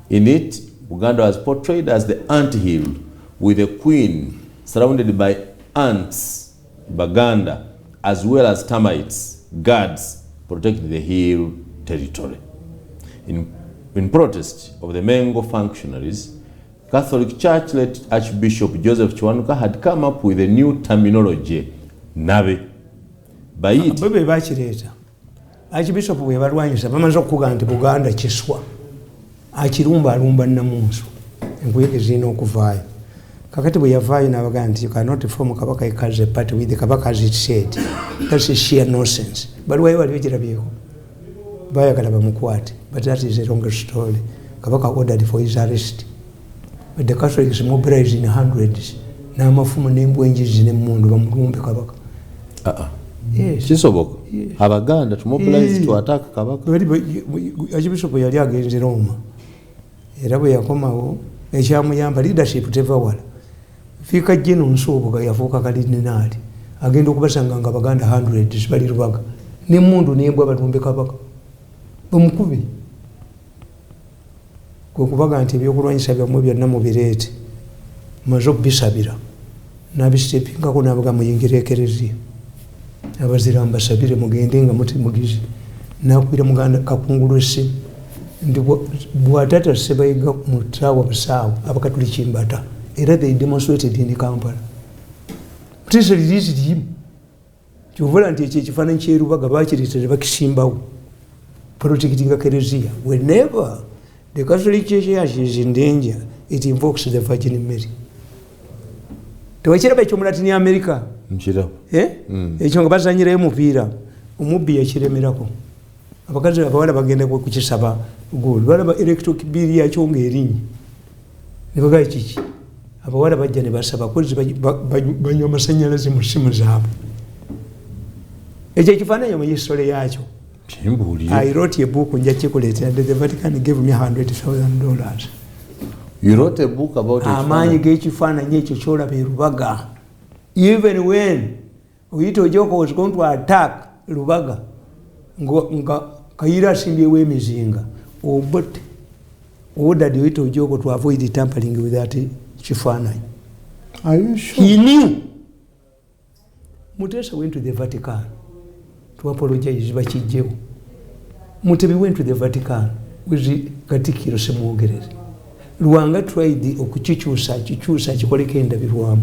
In it, Uganda was portrayed as the anti-hill with a queen surrounded by ants, Baganda, as well as termites, guards, protecting the hill territory. In protest of the Mengo functionaries, Catholic Church-led Archbishop Joseph Chiwanuka had come up with a new terminology, Nabe. By it, Archbishop webalwanyisa bamaze okuga nti Buganda kiswa akirumba alumba namunsu enkuyege zina okuvaayo kakati bwe yavaayo n'abaga nti you cannot form Kabaka ikaze party with the Kabaka as it said. That's a sheer nonsense. Baluwayo waliwo girabyeeko bayagala bamukwate, but that is a longer story. Kabaka ordered for his arrest, but the Catholics mobilized in hundreds n'amafumu n'embwenjizi n'emmundu bamulumbe Kabaka. Yes. Kisoboka. Yes. Abaganda to mobilize to attack Kabaka. Archbishop yali agenze Roma. Era bwe yakomawo ekyamuyamba leadership tevawala. Fika jeno nsuubuga yafuuka kalidinali. Agenda okubasanga nga Abaganda hundreds bali Lubaga. N'emmundu n'embwa balumbe Kabaka. Bamukubi. Kwe kubaga nti ebyokulwanyisa byammwe byonna mubireete. Mumaze okubisabira. N'abisiteepingako n'abaga muyingire ekereziya. Abazira mbasabire mugende nga mugizi nakwira Muganda kakungulu essimu ndi bwatata sebayiga mutawa busawo abakatuli Kimbata era they demonstrated in Kampala. Tisa released him kyovula nti ekifaananyi kyerubaga bakireetere bakisimbawo protecting kereziya. Whenever the Catholic Church is in danger, it invokes the Virgin Mary. Tewakiraba ekyomulati ni America Mchira. Ekyo nga bazanyirayo mupiira omubbi yakiremerako abakazi abawala bagenda kukisaba goal balaba electric bill yakyo ng'erinnya ne bagaye kiki abawala bajja ne basaba kozi banywa amasanyalaze mu simu zaabwe. Ekyo ekifaananyi mu history yakyo kimbuulire. I wrote a book nja kikuleetera. The Vatican gave me $100,000. You wrote a book about amaanyi g'ekifaananyi ekyo kyolaba e Lubaga. Even when Oito Joko was going to attack Lubaga, nga Kaira asimbyewo emizinga, but ordered Oito Joko to avoid tampering with that kifaananyi. Are you sure? He knew. Mutesa went to the Vatican to apologize bakijjewo. Mutebi went to the Vatican with Katikkiro Semwogerere. Luwanga tried okukikyusa kikoleko endabirwamu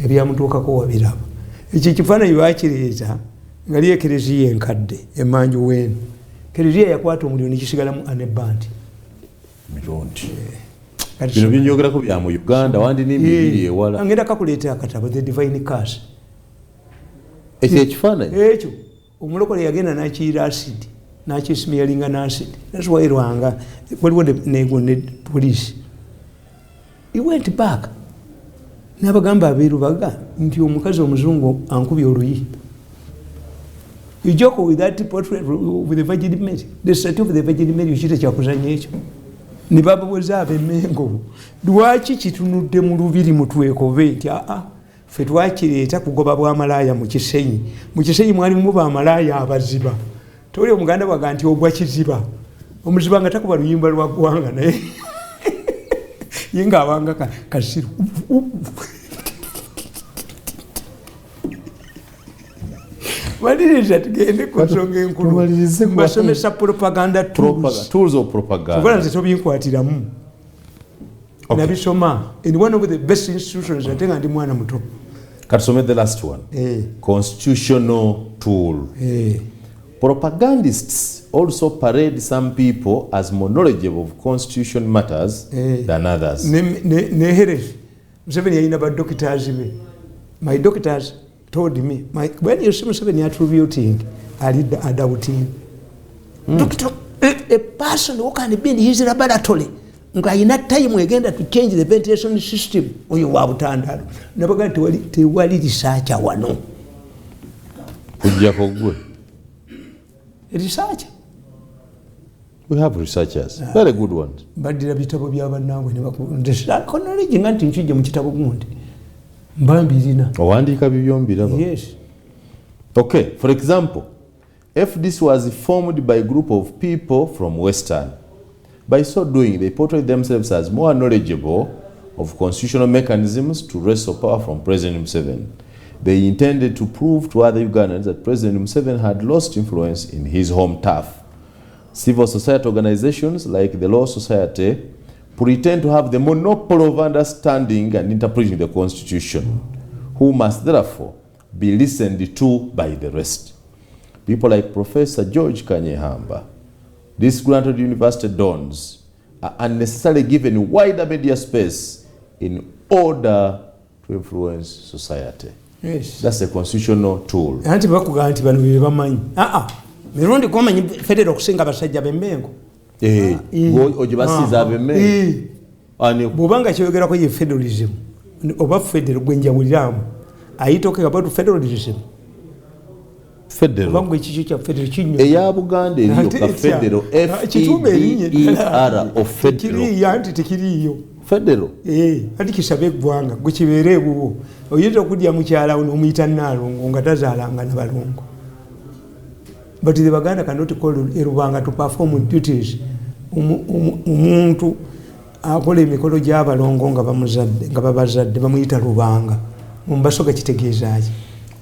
ebyamutuukako wabiraba. Ekyo kifaananyi bakireeta ngaliye kereziya enkadde emanju wenu kereziya yakwata omuliro nekisigalamu anebandi Mirundi bino binjogerako bya mu Uganda wandi n'emibiri ewala ngenda kakuleeta akatabo the divine curse ekyo ekifaananyi ekyo omulokole yagenda n'akiira acid n'akisimiyalinga n'acid that's why Rwanga waliwo nego ne police he went back n'abagamba abeerubaga nti omukazi omuzungu ankubye oluyi. You joke with that portrait with the Virgin Mary. The statue of the Virgin Mary ukite kyakuzanya ekyo. Ne bababuuza ab'Emmengo lwaki kitunudde mu lubiri mutwekobe nti ffe twakireeta kugoba bw'amalaaya mu Kisenyi. Mu Kisenyi mwalimu b'amalaaya abaziba. Toli Omuganda bwaga nti ogwa kiziba. Omuziba nga takuba luyimba lwa ggwanga naye ye ng'abanga kasiru. Maliriza tugende ku nsonga enkulu mbasomesa propaganda tools of propaganda kuba nze tobinkwatiramu nabisoma in one of the best institutions ate nga ndi mwana muto. Katusome the last one. Constitutional tool. Propagandists also parade some people as more knowledgeable of constitution matters than others. Neherefi Museveni yalina badokitazi be. My doctors told me, when you see Museveni attributing, doubting. Doctor, a person who can be in his laboratory, not time agenda to change the ventilation system. Or you have done never going to wali research wano. Research. We have researchers, very good ones. But the bitabo byaba nawe ne bakunda knowledge nganti nchije mu kitabo gundi. Mbambirina. Owandika bibyombi. Yes. Okay, for example, if this was formed by a group of people from Western, by so doing, they portray themselves as more knowledgeable of constitutional mechanisms to wrestle power from President Museveni. They intended to prove to other Ugandans that President Museveni had lost influence in his home turf. Civil society organizations like the Law Society pretend to have the monopoly of understanding and interpreting the Constitution, who must therefore be listened to by the rest. People like Professor George Kanyehamba, disgruntled university dons, are unnecessarily given wider media space in order to influence society. Yes. That's a constitutional tool. Anti bakuga anti bano bye bamanyi. Mirundi komanyi federal okusinga abasajja b'Emmengo. Ojibasiza ab'Emmengo. Bw'obanga kyogerako ye federalism oba federal gwenjawuliramu. Are you talking about federalism? Federal. Bangu ekikyo kya federal kinyo. Eya Buganda eriyo ka federal FEDER of federal. Kiri yanti tekiriyo. Federal. Ati kisabe eggwanga gwe kibeere ebubwo. Oyinza okudya mukyala omuyita Nnaalongo nga tazaalanga ne balongo. But the Baganda cannot call Erubanga to perform duties. Umuntu akola emikolo gy'abalongo nga babazadde bamuyita Lubanga. Mumbasoga kitegeeza ki?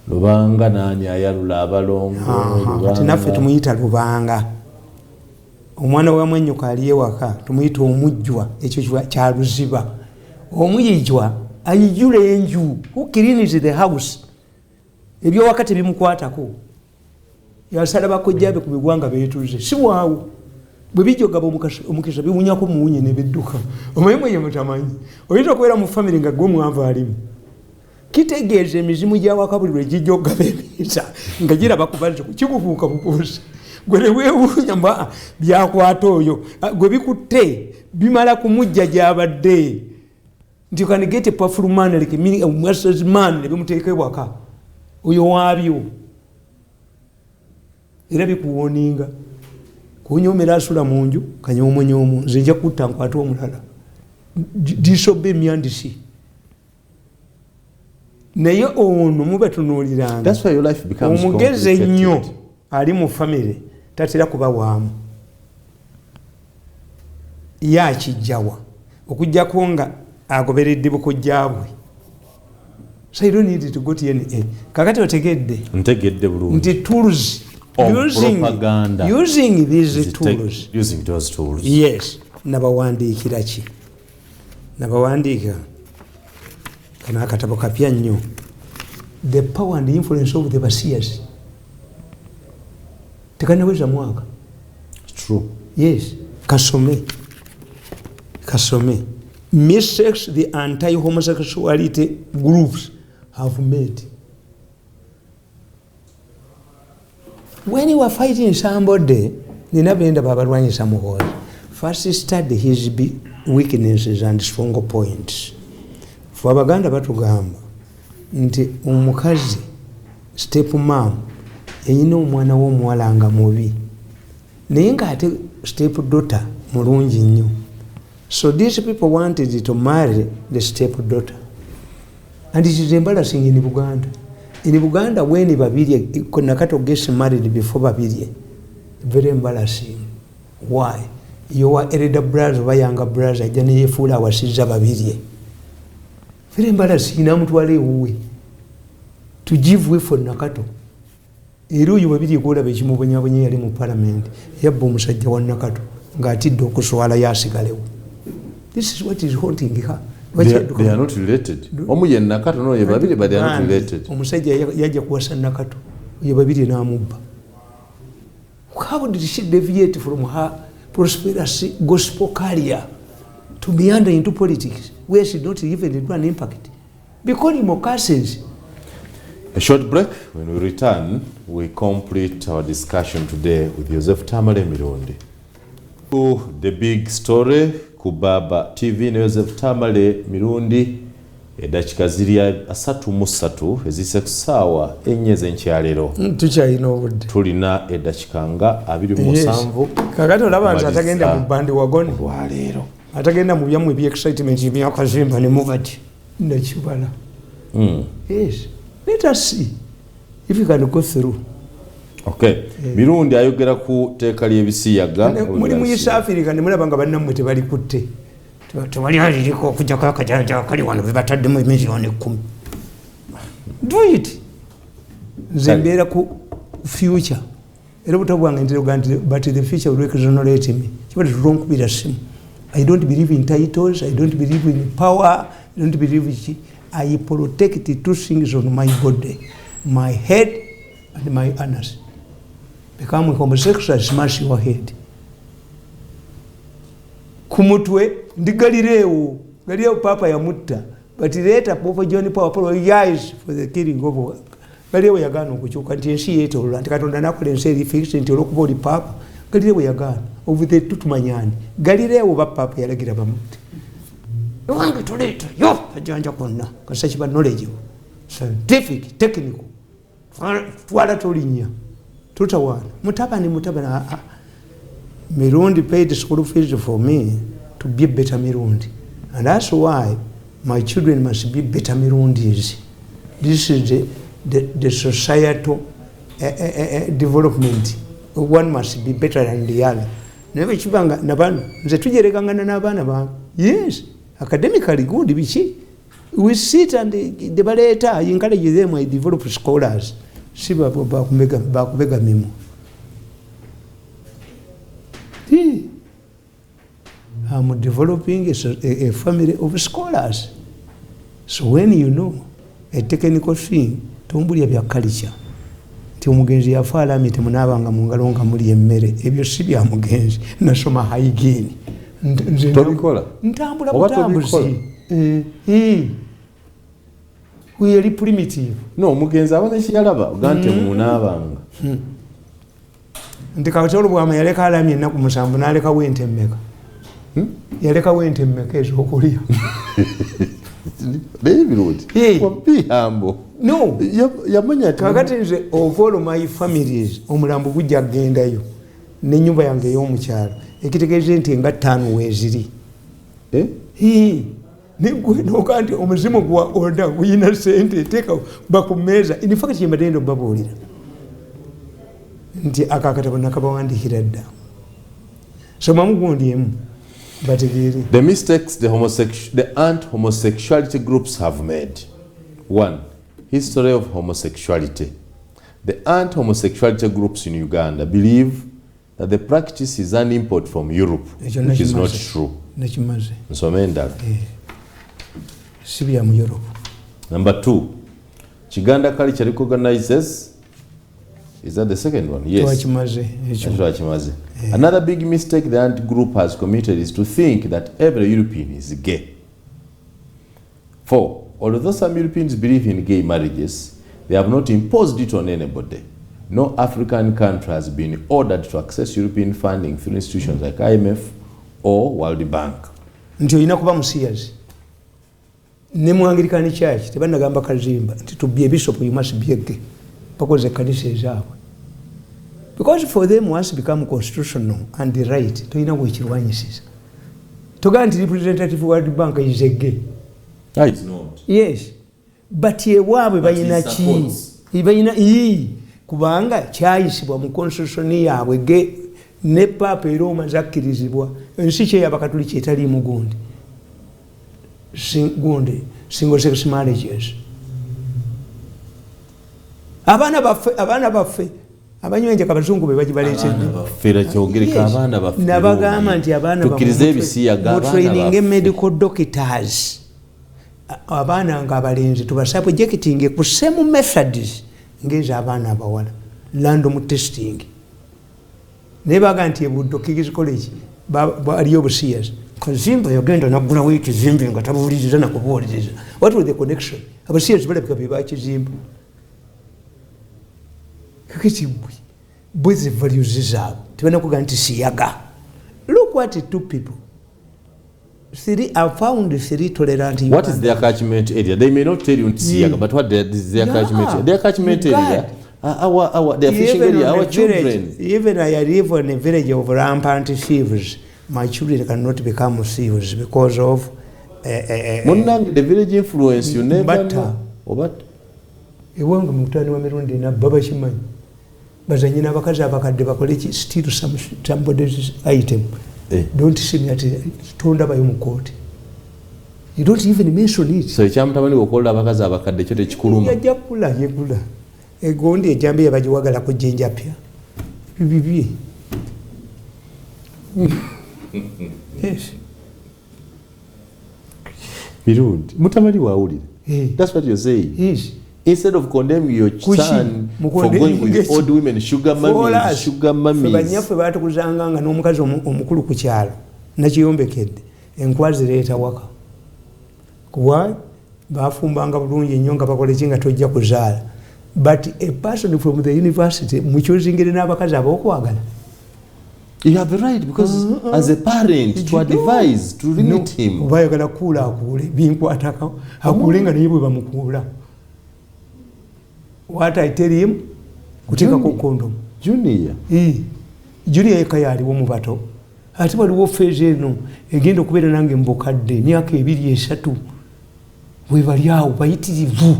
Lubanga nani ayalula abalongo? Ati naffe tumuyita Lubanga. Omwana wa Mwennyuka ali ewaka tumuyita omujjwa, ekyo kya Luziba. Omuyijjwa ayijjula enju. Who cleans the house? Ebyo wakati bimukwatako. Yasala bakojjabe ku bigwanga beetuze. Si waawo. Bwe bijogaba omukisa biwunyako muwunye ne bidduka. Omulimu ye mutamanyi. Oyinza okubeera mu family nga gwe mwanvu alimu. Kitegeeza emizimu gy'awakabulirwa egijjogaba emiyisa nga giraba kubaliza kikubuuka bubuuzi. Gwe ne weewuunya mba byakwata oyo. Gwe bikutte bimala kumujja gy'abadde. Nti you can get a powerful man like a master's man ne bimuteeka ewaka. Oyo waabyo. Era bikuwooninga. Kunyoomera asula mu nju kanyoomonyoomo nze nja kutta nkwata omulala. Disobey myandisi. Naye ono muba tunuuliranga. That's why your life becomes omugezi ennyo ali mu family tatera kuba waamu. Ye akijjawa okuggyako nga agoberedde bukojjaabwe. So you don't need to go to any. Kakati otegedde. Ntegedde bulungi. Nti tools. Propaganda. Using these tools. Using those tools. Yes. Nabawandiikira ki? Nabawandiika. Kana akatabo kapya nnyo. The power and the influence of the Basias. tekanaweza mwaka. True. Yes, kasome. Mistakes the anti-homosexuality groups have made. When you are fighting somebody, ninabenda babalwanyisa muhozi. First study his weaknesses and strong points. For Abaganda batugamba nti omukazi step mom eyina omwana w'omuwala nga mubi naye ng'ate step daughter mulungi nnyo. So these people wanted to marry the step daughter, and it is embarrassing in Uganda. In Uganda, when babiri Nakato gets married before babiri, very embarrassing. Why? Your elder brother or younger brother jani yefula wasiza babiri. Very embarrassing. Namutwale uwe to give way for Nakato. Eru yubabiri kola bechimu banyabanye yali mu parliament yabbo musajja wa Nakato ngatidde okuswala yasigalewo. This is what is haunting her. They are not related. Omu ye Nakato no ye babiri, but they are not related. Omusajja yajja kuwasa Nakato ye babiri n'amubba. How did she deviate from her prosperous gospel career to meander into politics where she not even do an impact? Because Mocases. A short break. When we return, we complete our discussion today with Joseph Tamale Mirundi. The big story ku Baba TV ne Joseph Tamale Mirundi edakika ziri 33 ezise kusaawa ennyeze nkyalero. Tukyalina obudde. Tulina edakika nga 27. Kakati olaba nti atagenda mu bandi wagoni. Lwaleero. Atagenda mu byamu eby'excitement ebyakazimba ne muvati. Ndakibala. Yes. Let us see if you can go through. Okay. Mirundi ayogera ku teeka ly'ebisiyaga. Muri mu East Africa ne mulaba nga bannammwe tebali kutte. Tewali aliriko okujja kakajanja kali wano bebataddemu emiliyoni 10. Do it. Nze mbeera ku future. Era obutabo bwange ntera okuga nti but the future will exonerate me. Kibadde tulonkubira simu. I don't believe in titles. I don't believe in power. I don't believe in... I protect the two things on my body. My head and my anus. Become a homosexual, smash your head. Kumutwe, ndigalirewo. Galirewo papa ya mutta. But later, Papa John Paul eyes for the killing of Galirewo yagano kuchuka. Nti ensi yetu. Nti katonda nakola ensi eri fiction. Nti olwokuboli papa. Galirewo yagano. Over the tutumanyani. Galirewo ba papa yalagira bamutte. Wange tuleeta yo ajanja konna kasaki ba knowledge scientific technical twala tulinya tutawana mutabani Mirundi paid school fees for me to be better Mirundi, and that's why my children must be better Mirundis. This is the societal development. One must be better than the other. Never chibanga nabano nze tujerekangana n'abaana bange. Yes, academically good bichi. We sit and the baleta encourage them to develop scholars. Siba bakubega mimo. I'm developing a family of scholars. So when you know a technical thing, tumbulya bya culture. Ti omugenzi yafaala mite munabanga mungalo nga muli emmere. Ebyo si bya mugenzi. Nasoma hygiene. Tobikola. Ntambula butambuzi. We are primitive. No, omugenzi abana ekiyalaba ogante munabanga. Ndikawatolo bwama yaleka alamye ennaku musanvu n'aleka wente emmeka. Yaleka wente emmeka ez'okulya. Mirundi. Be humble. No. Yamanya kakati nze of all my families omulambo gujja kugendayo n'ennyumba yange ey'omukyalo ekitegeeze nti nga 5 weeziri. Negwe noka nti omuzimu gwa order guyina sente teeka bakumeeza. In fact yembadde ndo babuulira nti akakatabo nakabawandikira dda. Somamu gundi emu bategeere. The mistakes the anti-homosexuality groups have made. 1. History of homosexuality. The anti-homosexuality groups in Uganda believe that the practice is an import from Europe, which is not true. Nsome endala. Sibya mu Europe. Number 2. Chiganda culture recognizes Is that the second one? Yes. Twakimaze. Another big mistake the anti-group has committed is to think that every European is gay. 4. Although some Europeans believe in gay marriages, they have not imposed it on anybody. No African country has been ordered to access European funding through institutions like IMF or World Bank. Nti olina kuba musiyazi. Ne mu Anglican Church tebanagamba kazimba nti to be a bishop you must be a gay. Because ekkanisa ezaabwe. Because for them once become constitutional and the right tolina bwekirwanyisiza. Togaa nti representative World Bank is a gay. It's not. Yes. But yewaabwe balina ki? Balina kubanga kyayisibwa mu constitution yaabwe ge ne papa era omaze akkirizibwa ensi kye y'abakatoliki etaliimu gundi single sex marriages. Abaana baffe abanywenje kabazungu be bagibaleetedde nabagamba nti abaana training medical doctors abaana nga abalenzi tubasubjecting ku same methods ngezi abaana abawala random testing naye baga nti ebuddo King's College baliyo obusiyazi kazimba yagenda nagulawo ekizimbe nga tabuuliriza nakubuuliriza. What was the connection? Abasiyazi balabika be bakizimba kakiti bwezi values zaabwe tebanakuga nti siyaga. Look what two people I found 3 tolerant. What is their catchment area? They may not tell you Siaga, but what is their catchment area? Their catchment area, their fishing area, our children. Even I live in a village of rampant thieves. My children cannot become thieves because of the village influence. You never know. What? Ewangu mutani wa Mirundi na baba shimanyi. Bazanyina bakazi abakadde bakoleki steal somebody's item. Don't see me at tonda by court. You don't even mention it. So ekyamutamanyi okola abakazi abakadde kyo tekikuluma. Yagula egondi ejambe yabajiwagala kujjenja pya. Bibi. Yes. Mirundi mutamali waawulira. That's what you're saying. Yes. Instead of condemning your son for going with old women, sugar mummies. Banyaffe batukuzanga nga n'omukazi omukulu ku kyalo nakiyombekedde enkwazi leeta waka kuba bafumbanga bulungi ennyo nga bakola ki nga tojja kuzaala. But a person from the university mukyozingire n'abakazi ab'okwagala. You have the right because as a parent to advise to limit him. Oba ayagala kuula akuule binkwatako akuule nga naye bwe bamukuula. What I tell him, kutika ko condom. Junior. Junior yaliwo mu bato. Ati waliwo phase eno egenda okubeera nange mbokadde myaka 2-3 we bali awo bayitirivu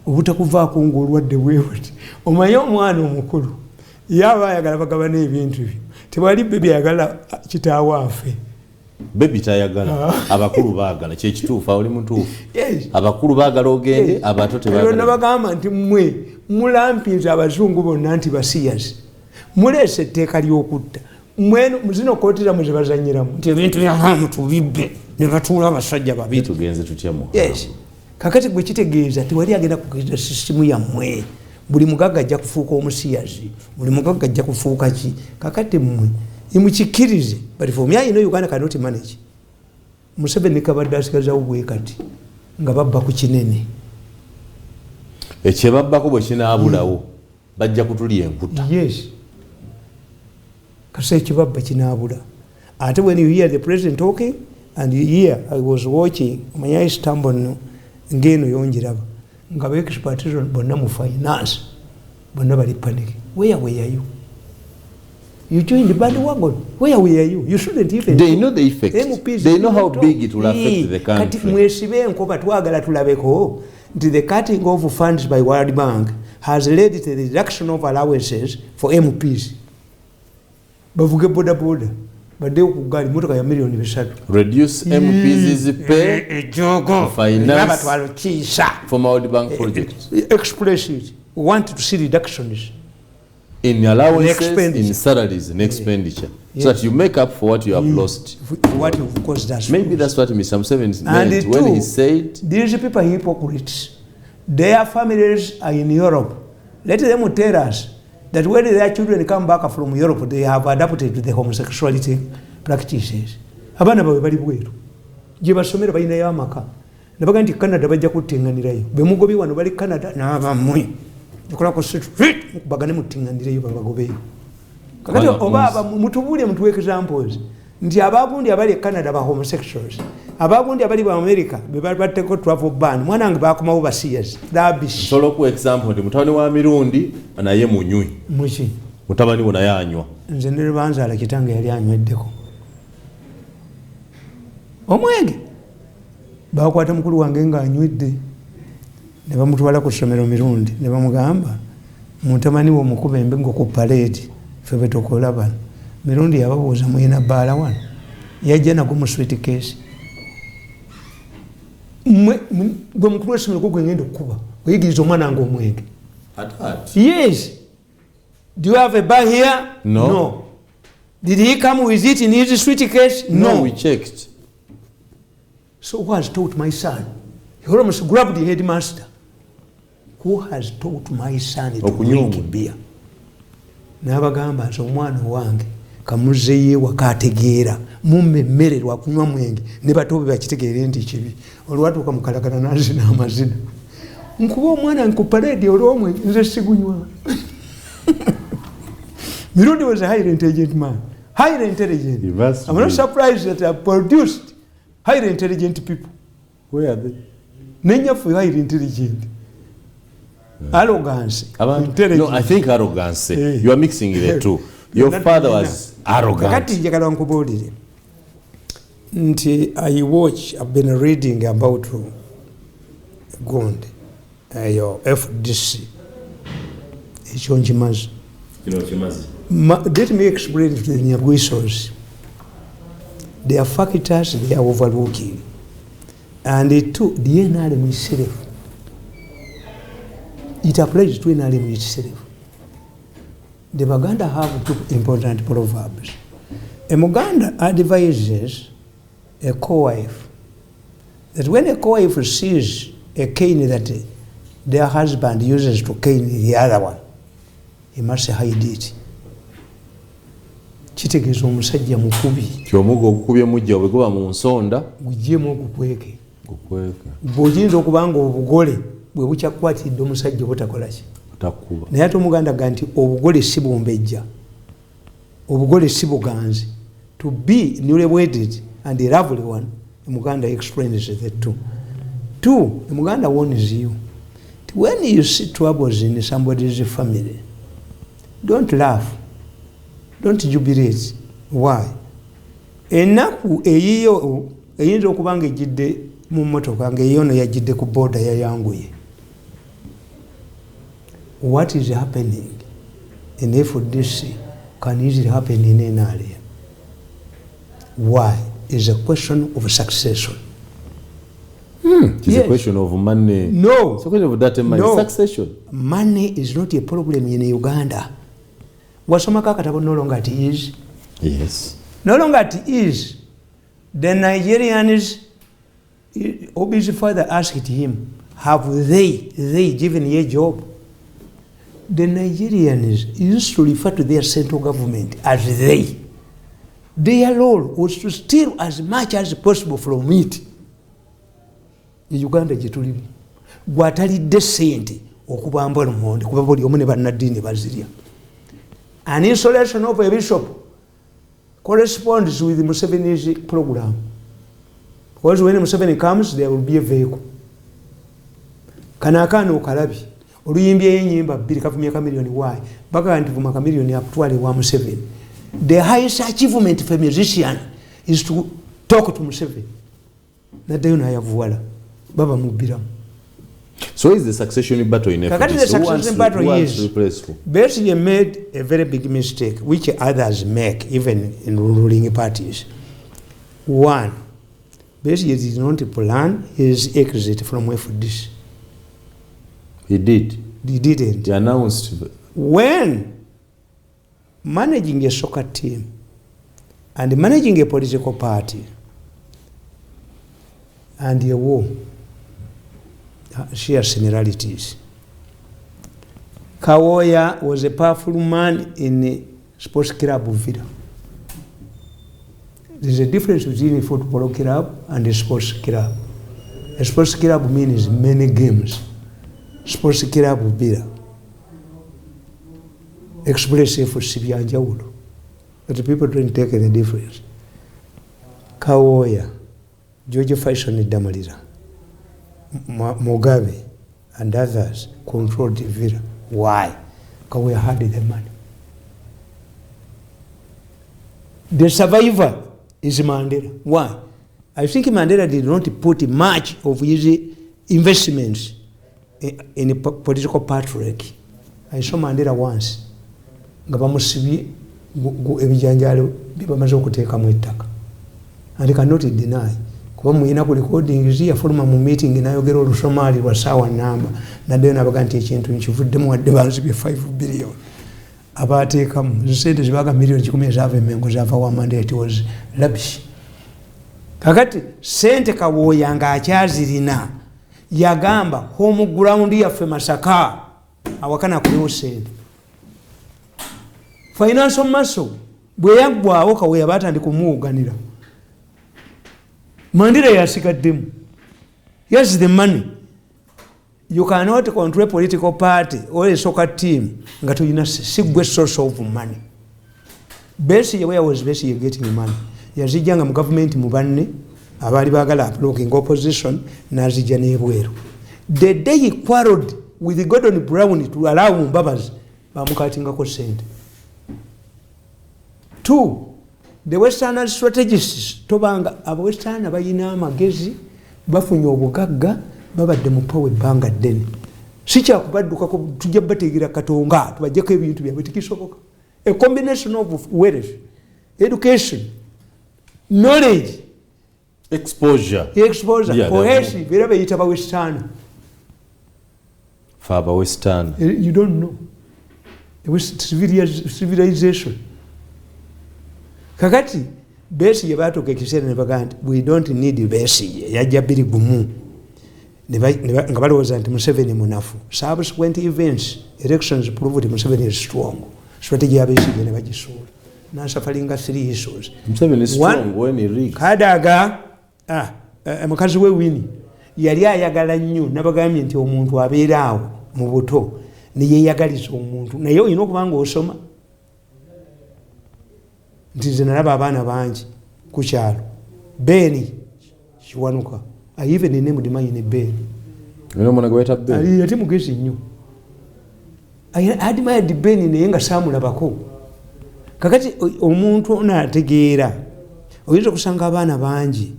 obutakuvaako ng'olwadde bwewati. Omanyi omwana omukulu yaba ayagala bagabana ebintu ebyo tewali bebi ayagala kitaawe afe. Baby tayagala abakulu baagala kyekituufu oli mutuufu. Abakulu baagala ogende abato tebaagala. Nabagamba nti mmwe mulampinza abazungu bonna nti basiyazi muleese etteeka ly'okutta mweno muzino kootira muze bazanyiramu nti ebintu byamu tubibbe ne batuula abasajja babiri. Tugenze tutyamu. Yes. Kakati gwe kitegeeza tewali agenda kukiriza sisitimu yammwe. Buli mugagga ajja kufuuka omusiyazi, buli mugagga ajja kufuuka ki. Kakati mmwe imukikirize. But for me, I know Uganda cannot manage. Museveni kabadde asigazawo bwe kati nga babba ku kinene. Ekyebabbako bwe kinaabulawo bajja kutulya enkuta. Yes. Kasa ekibabba kinaabula. Ate when you hear the president talking and you hear I was watching Manyai Stambono ngeno yonjiraba nga be expertise bonna mu finance bonna bali panic. Where are you? You joined the bandwagon. Where were you? You shouldn't even. They know the effect. They know how big it will affect the country. Kati mwesibe enkoba twagala tulabeko nti the cutting of funds by World Bank has led to the reduction of allowances for MPs. Bavuge boda boda. Badde okugali motoka ya milioni 3. Reduce MPs pay ejogo finance kisa from World Bank projects. Express it. We want to see reductions in allowances, in salaries, in expenditure, so that you make up for what you have lost. What of course that's maybe that's what Mr. Museveni meant when he said these people are hypocrites. Their families are in Europe. Let them tell us that when their children come back from Europe, they have adapted to the homosexuality practices. Abana bawe bali bweru. Je basomera bayina y'amaka. Nabaga nti Canada bajja kutinganirayo. Bemugobi wano bali Canada n'abamwe. Nkola ko street bagane mutinganirayo babagobeyo. Kakati oba mutubule mutu examples. Nti abagundi abali Canada ba homosexuals. Abagundi abali ba America be bateko travel ban. Mwana wange bakoma overseas. Rubbish. Solo ku example ndi mutabani wa Mirundi anaye munywi. Muki. Mutabani wona yanywa. Nze ndere banza ala kitange yali anyweddeko. Omwenge bakwata mukulu wange nga anywedde ne bamutwala ku ssomero Mirundi ne bamugamba mutamani wo mukubembe ngo ku parade febe tokola bano Mirundi yababuuza muyina bbaala wano yajja nago mu sweet case gwe mukulu w'essomero gwe ngenda okukuba oyigiriza omwana wange omwenge. Yes. Do you have a bar here? No. Did he come with it in his sweet case? No. We checked. So who has taught my son? He almost grabbed the headmaster. Who has taught my son to drink beer? Nabagamba nti omwana wange kamuzeeye wakategeera mumemmererwa kunywa mwenge ne batobe bakitegeere nti kibi olwatuuka mukalagana nazina amazina nkuba omwana nku parade olw'omwenge nze sigunywa. Mirundi was a highly intelligent man. Highly intelligent. I'm not surprised that I produced highly intelligent people. Where are they? Nenya for highly intelligent. Arrogance. No, I think arrogance. You are mixing the two. Your father was arrogant. I've been reading about Gond, your FDC. Let me explain to the Nyabwisos. There are factors they are overlooking. And the NRM itself. It applies to NRM itself. The Baganda have two important proverbs. A Muganda advises a co-wife that when a co-wife sees a cane that their husband uses to cane the other one, he must hide it. Kitegeeza omusajja mukubi. Kyomugo okukubye mujja obwegoba mu nsonda. Gujjemu okukweke. Okukweka. Bw'oyinza okubanga obugole bwe bukyakwatidde omusajja butakola ki? Butakuba. Naye ate Omuganda ga nti obugole si bumbejja. Obugole si buganzi. To be newly wedded and a lovely one, Omuganda explains the two. Two, Omuganda warns you. When you see troubles in somebody's family, don't laugh. Don't jubilate. Why? Enaku eyiyo eyinza okubanga ejidde mu mmotoka nga eyono yajidde ku boda yayanguye. What is happening in FDC can easily happen in an area. Why? It's a question of succession. It's a question of money. No. It's a question of that money. No. Succession. Money is not a problem in Uganda. Wasoma kakatabo no longer it is. Yes. No longer it is. The Nigerians, Obi's father asked him, have they given you a job? The Nigerians used to refer to their central government as they. Their role was to steal as much as possible from it. Uganda gyetulimu gwatalidde ssente okubamba lumonde kuba buli omu ne bannaddiini bazirya. An installation of a bishop corresponds with Museveni's program. Because when Museveni comes, there will be a vehicle. Kanakaano okalabi oluyimbye enyimba bbiri kavumya kamiliyoni wayi baga nti vuma kamiliyoni akutwale wa Museveni. The highest achievement for a musician is to talk to Museveni. Naddayo n'ayavuwala baba mubbiramu. So is the succession battle in FDC? The succession battle is basically made a very big mistake, which others make, even in ruling parties. One, basically did not plan his exit from FDC. He did. He didn't. He announced. When managing a soccer team and managing a political party and a war share similarities. Kawoya was a powerful man in a sports club Villa. There's a difference between a football club and a sports club. A sports club means many games. Sports club Villa. Expressive for Sibianjaulo. But the people don't take the difference. Kawoya, George Faisal Damalira, Mugabe, and others controlled the Villa. Why? Kawoya had the money. The survivor is Mandela. Why? I think Mandela did not put much of his investments in a political patriarchy. I saw Mandela once. Gabamusibi ebijanjalo bibamaze okuteekamu ettaka. And he cannot deny. Kuba muyina ku recordings yafuluma mu meeting n'ayogera Olusomali lwa ssaawa namba naddeyo n'abaga nti ekintu nkivuddemu wadde banzibye 5 billion. Abateekamu sente zibaga million 10 ezaava emengo zaava wa Mandela. It was rubbish. Kakati sente Kawoya ng'akyazirina yagamba home ground yaffe Masaka awakana kuliwo sente. Financial muscle bwe yaggwawo Kawoya batandika kumuwuganira. Mandela yasigaddemu. Here's the money. You cannot control a political party or a soccer team nga toyina sigwe source of money. Besigye where was Besigye getting money? Yazijjanga mu government mu banne abali baagala blocking opposition n'azijja n'ebweru. The day he quarreled with Gordon Brown to allow Mbabazi bamukatingako sente. 2. The Western strategists tobanga aba Western bayina amagezi bafunye obugagga babadde mu power ebbanga ddene. Si kyakubaddukako tujja bateegera Katonga tubajjeko ebintu byabwe tikisoboka. A combination of wealth, education, knowledge, exposure. Yeah, kohesi bera bayita ba Western. Faba Western. You don't know. It was civilization. Kakati Besigye batuuka ekiseera ne bagamba nti we don't need Besigye yajja bbiri gumu nga balowooza nti Museveni munafu. Subsequent events elections proved Museveni is strong. Strategy ya Besigye ne bagisuula n'asafalinga 3 issues. Museveni is strong when he reeks. Kadaga mukazi we Winnie yali ayagala nnyo nabagambye nti omuntu abeera awo mu buto ne yeeyagaliza omuntu naye olina okuba nga osoma. Nti nze nalaba abaana bangi ku kyalo. Beni Kiwanuka. I even named mine in Beni. Mwana gweta Beni? Yati mugezi nnyo. I admired Beni naye nga saamulabako. Kakati omuntu onaategeera oyinza okusanga abaana bangi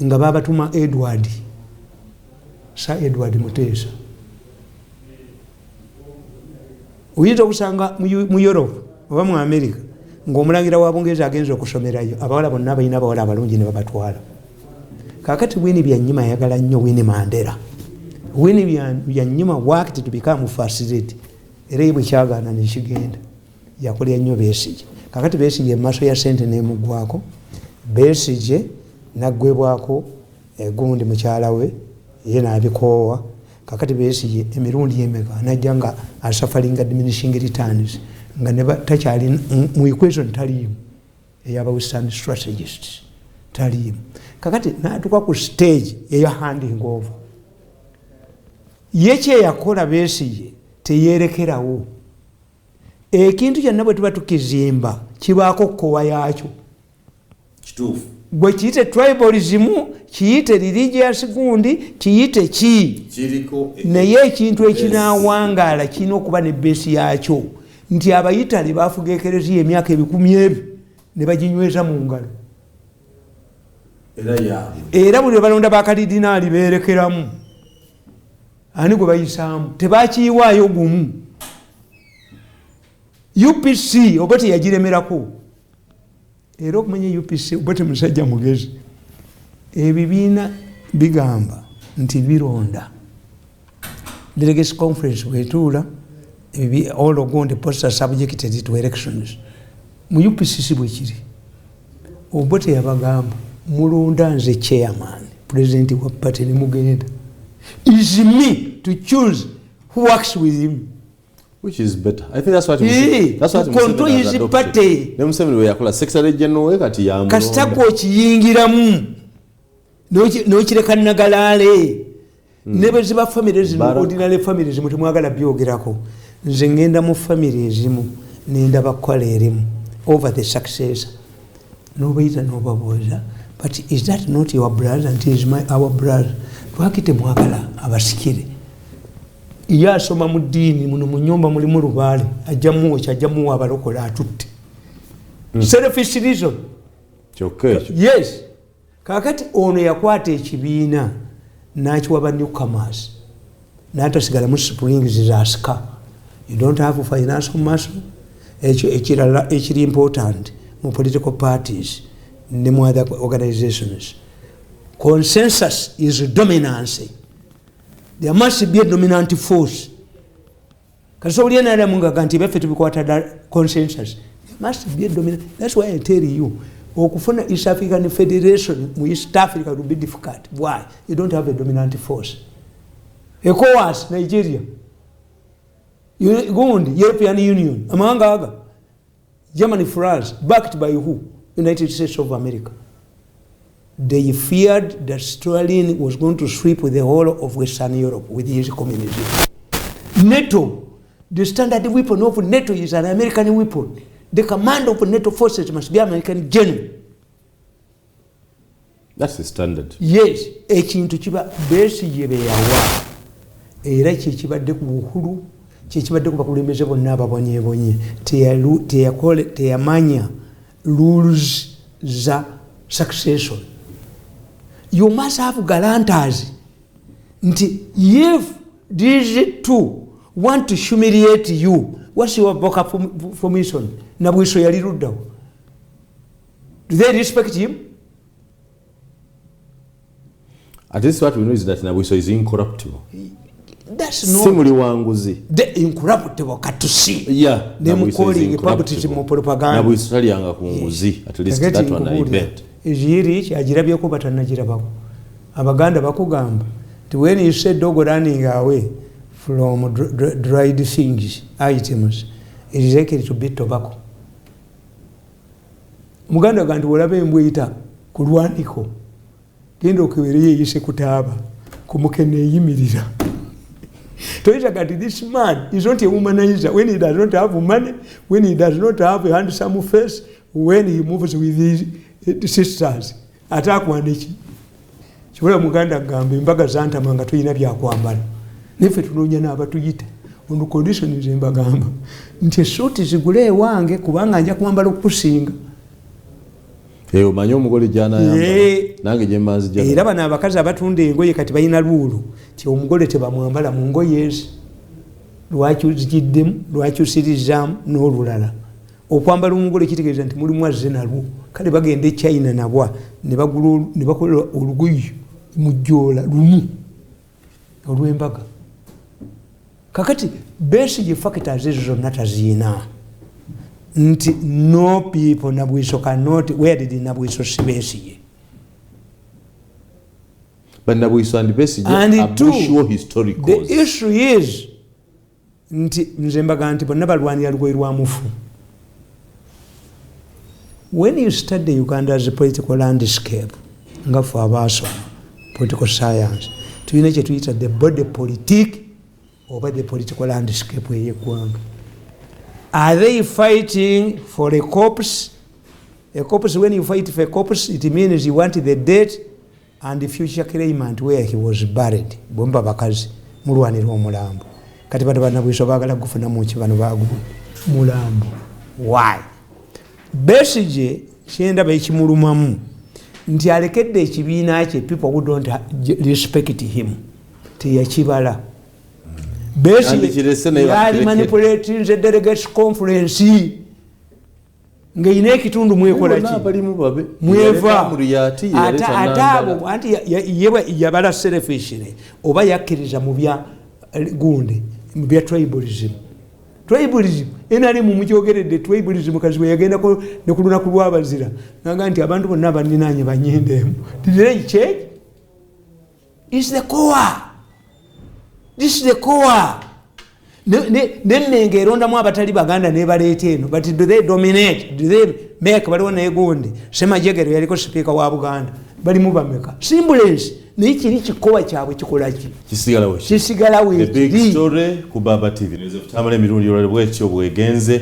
nga babatuma Edward. Sir Edward Muteesa. Oyinza okusanga mu Europe oba mu America ng'omulangira wa Bungereza agenza okusomerayo abawala bonna balina abawala abalungi ne babatwala. Kakati Winnie Byanyima ayagala nnyo Winnie Mandela. Winnie Byanyima worked to become facility. Era ye bwe kyagaana ne kigenda. Yakolera nnyo Besigye. Kakati Besigye emmaaso ya ssente n'emugwako. Besigye naggwebwako gundi mukyala we ye n'abikoowa. Kakati Besigye emirundi emeka najja nga asafalinga diminishing returns nga ne takyali mu equation taliimu ey'aba Western strategists taliimu. Kakati n'atuuka ku stage eya handing over. Ye kyeyakola Besigye teyeerekerawo. Ekintu kyonna bwe tuba tukizimba kibaako kkowa yaakyo. Kituufu. Bwe kiyite tribalism, kiyite religious gundi, kiyite ki. Naye ekintu ekinaawangaala kirina okuba ne besi yaakyo. Nti Abayitale baafuga ekereziya emyaka 10,000 ne baginyweza mu ngalo. Era buli balonda bakalidiinaali beerekeramu. Ani gwe bayisaamu tebakiyiwaayo gumu. UPC oba teyagiremerako. Era okumanya UPC oba temusajja mugezi. Ebibiina bigamba nti bironda. Delegates conference bwetuula all ogonde poster subjected to elections. Mu UPC si bwe kiri. Oba teyabagamba mulonda nze chairman president wa party ne mugenda. Is me to choose who works with him. which is better. I think that's what control his party. Museveni we yakola secretary general kati ya mulonda. Kasita ko kiyingiramu n'okireka nagalale ne ziba families ordinary families mutu mwagala byogerako nze ngenda mu families mu nenda bakola erimu over the success nobayita nobabuuza but is that not your brother and is our brother twakite mwagala abasikire iyo asoma mu ddiini muno mu nyumba mulimu lubaale ajjamu abalokola atutte selfish reason yes kakati ono yakwata ekibiina n'akiwa ba newcomers n'atasigala mu springs zasika you don't have financial muscle ekirala ekiri important mu political parties ne mu other organizations consensus is dominance. There must be a dominant force. Kasi uli na munga kanti befe tubikwata consensus. There must be a dominant. That's why I tell you, okufuna East African Federation mu East Africa will be difficult. Why? You don't have a dominant force. ECOWAS, Nigeria. Uganda, European Union, among other. Germany, France, backed by who? United States of America. They feared that Stalin was going to sweep the whole of Western Europe with his communism. NATO, the standard weapon of NATO is an American weapon. The command of NATO forces must be American general. That's the standard. Yes, ekintu kiba base yebe yawa. Era kibadde ku buhulu, kibadde ku bakulembeze bonna ababonye teyamanya rules za succession. You must have guarantors. If these two want to humiliate you, what's your vocal formation? Nabwiso yalirudawo. Do they respect him? At least what we know is that Nabwiso is incorruptible. That's not Simuli wanguzi. The incorruptible katusi. Yeah. Them calling publicism propaganda. Nabwiso taliyanga kunguzi. At least that one I bet. Ejiri agirabyeko batanagirabako. Abaganda bakugamba. When you say dog running away from dried things, items, it is likely to be tobacco. Muganda ganti wolabe embwita kulwaniko. Genda okwebereye yise kutaaba. Kumukene yimirira. Toyita gati this man is not a womanizer when he does not have money, when he does not have a handsome face, when he moves with his sisters. Atakwaniki. Kibula muganda gamba embaga zantamanga tuyina byakwambala. Nefe tunoonya n'abatuyita. On condition zembagamba. Nti suuti zigule ewange kubanga nja kwambala okusinga. Omanyi omugole gyana yamba. Nange gye mmanzi gyana. Era bano abakazi abatunda engoye kati balina luulu. Ti omugole tebamwambala mu ngoye ezi. Lwaki zigiddemu, lwaki usirizaamu n'olulala. Okwambala omugole kitegeeza nti mulimu azze nalwo. Kale bagenda e China nabwa ne bakola olugoye mujoola lumu olw'embaga. Kakati basic factors ezo zonna taziina. Nti no people Nabwiso cannot, where did Nabwiso see Besigye? But Nabwiso and Besigye are sure historical. The issue is nti nze mbaga nti bonna balwanira lugoye lwa mufu. When you study Uganda's political landscape, nga for abasoma political science, tuyina kye tuyita the body politic oba the political landscape ey'eggwanga. Are they fighting for a corpse? A corpse, when you fight for a corpse, it means you want the dead and the future claimant where he was buried. Bomba bakazi, mulwanira omulambo. Kati bano Nabwiso baagala kufunamu ki bano bagu mulambo. Why? Besigye kyendaba ekimulumamu nti alekedde ekibiina kye people who don't respect him teyakibala. Besigye yali manipulating the delegates conference ng'eyina ekitundu mwekola ki mweva ate abo anti yabala selfishly oba yakkiriza mu bya gunde mu bya tribalism. Tribalism enali mu mukyogeredde tribalism kazi we yagendako ne ku lunaku lw'abazira naga nti abantu bonna abaninaanye banyendeemu. Did they change? It's the core. This is the core. Nemmenge erondamu abatali Baganda nebaleeta eno, but do they dominate? Do they make? Baliwo negundi Semajegero yaliko speaker wa Buganda, balimu bameka simbulensi naye kiri kikoba kyabwe kikolaki kisigala we The big story ku Baba TV Tamale Mirundi olwebwekyo bwegenze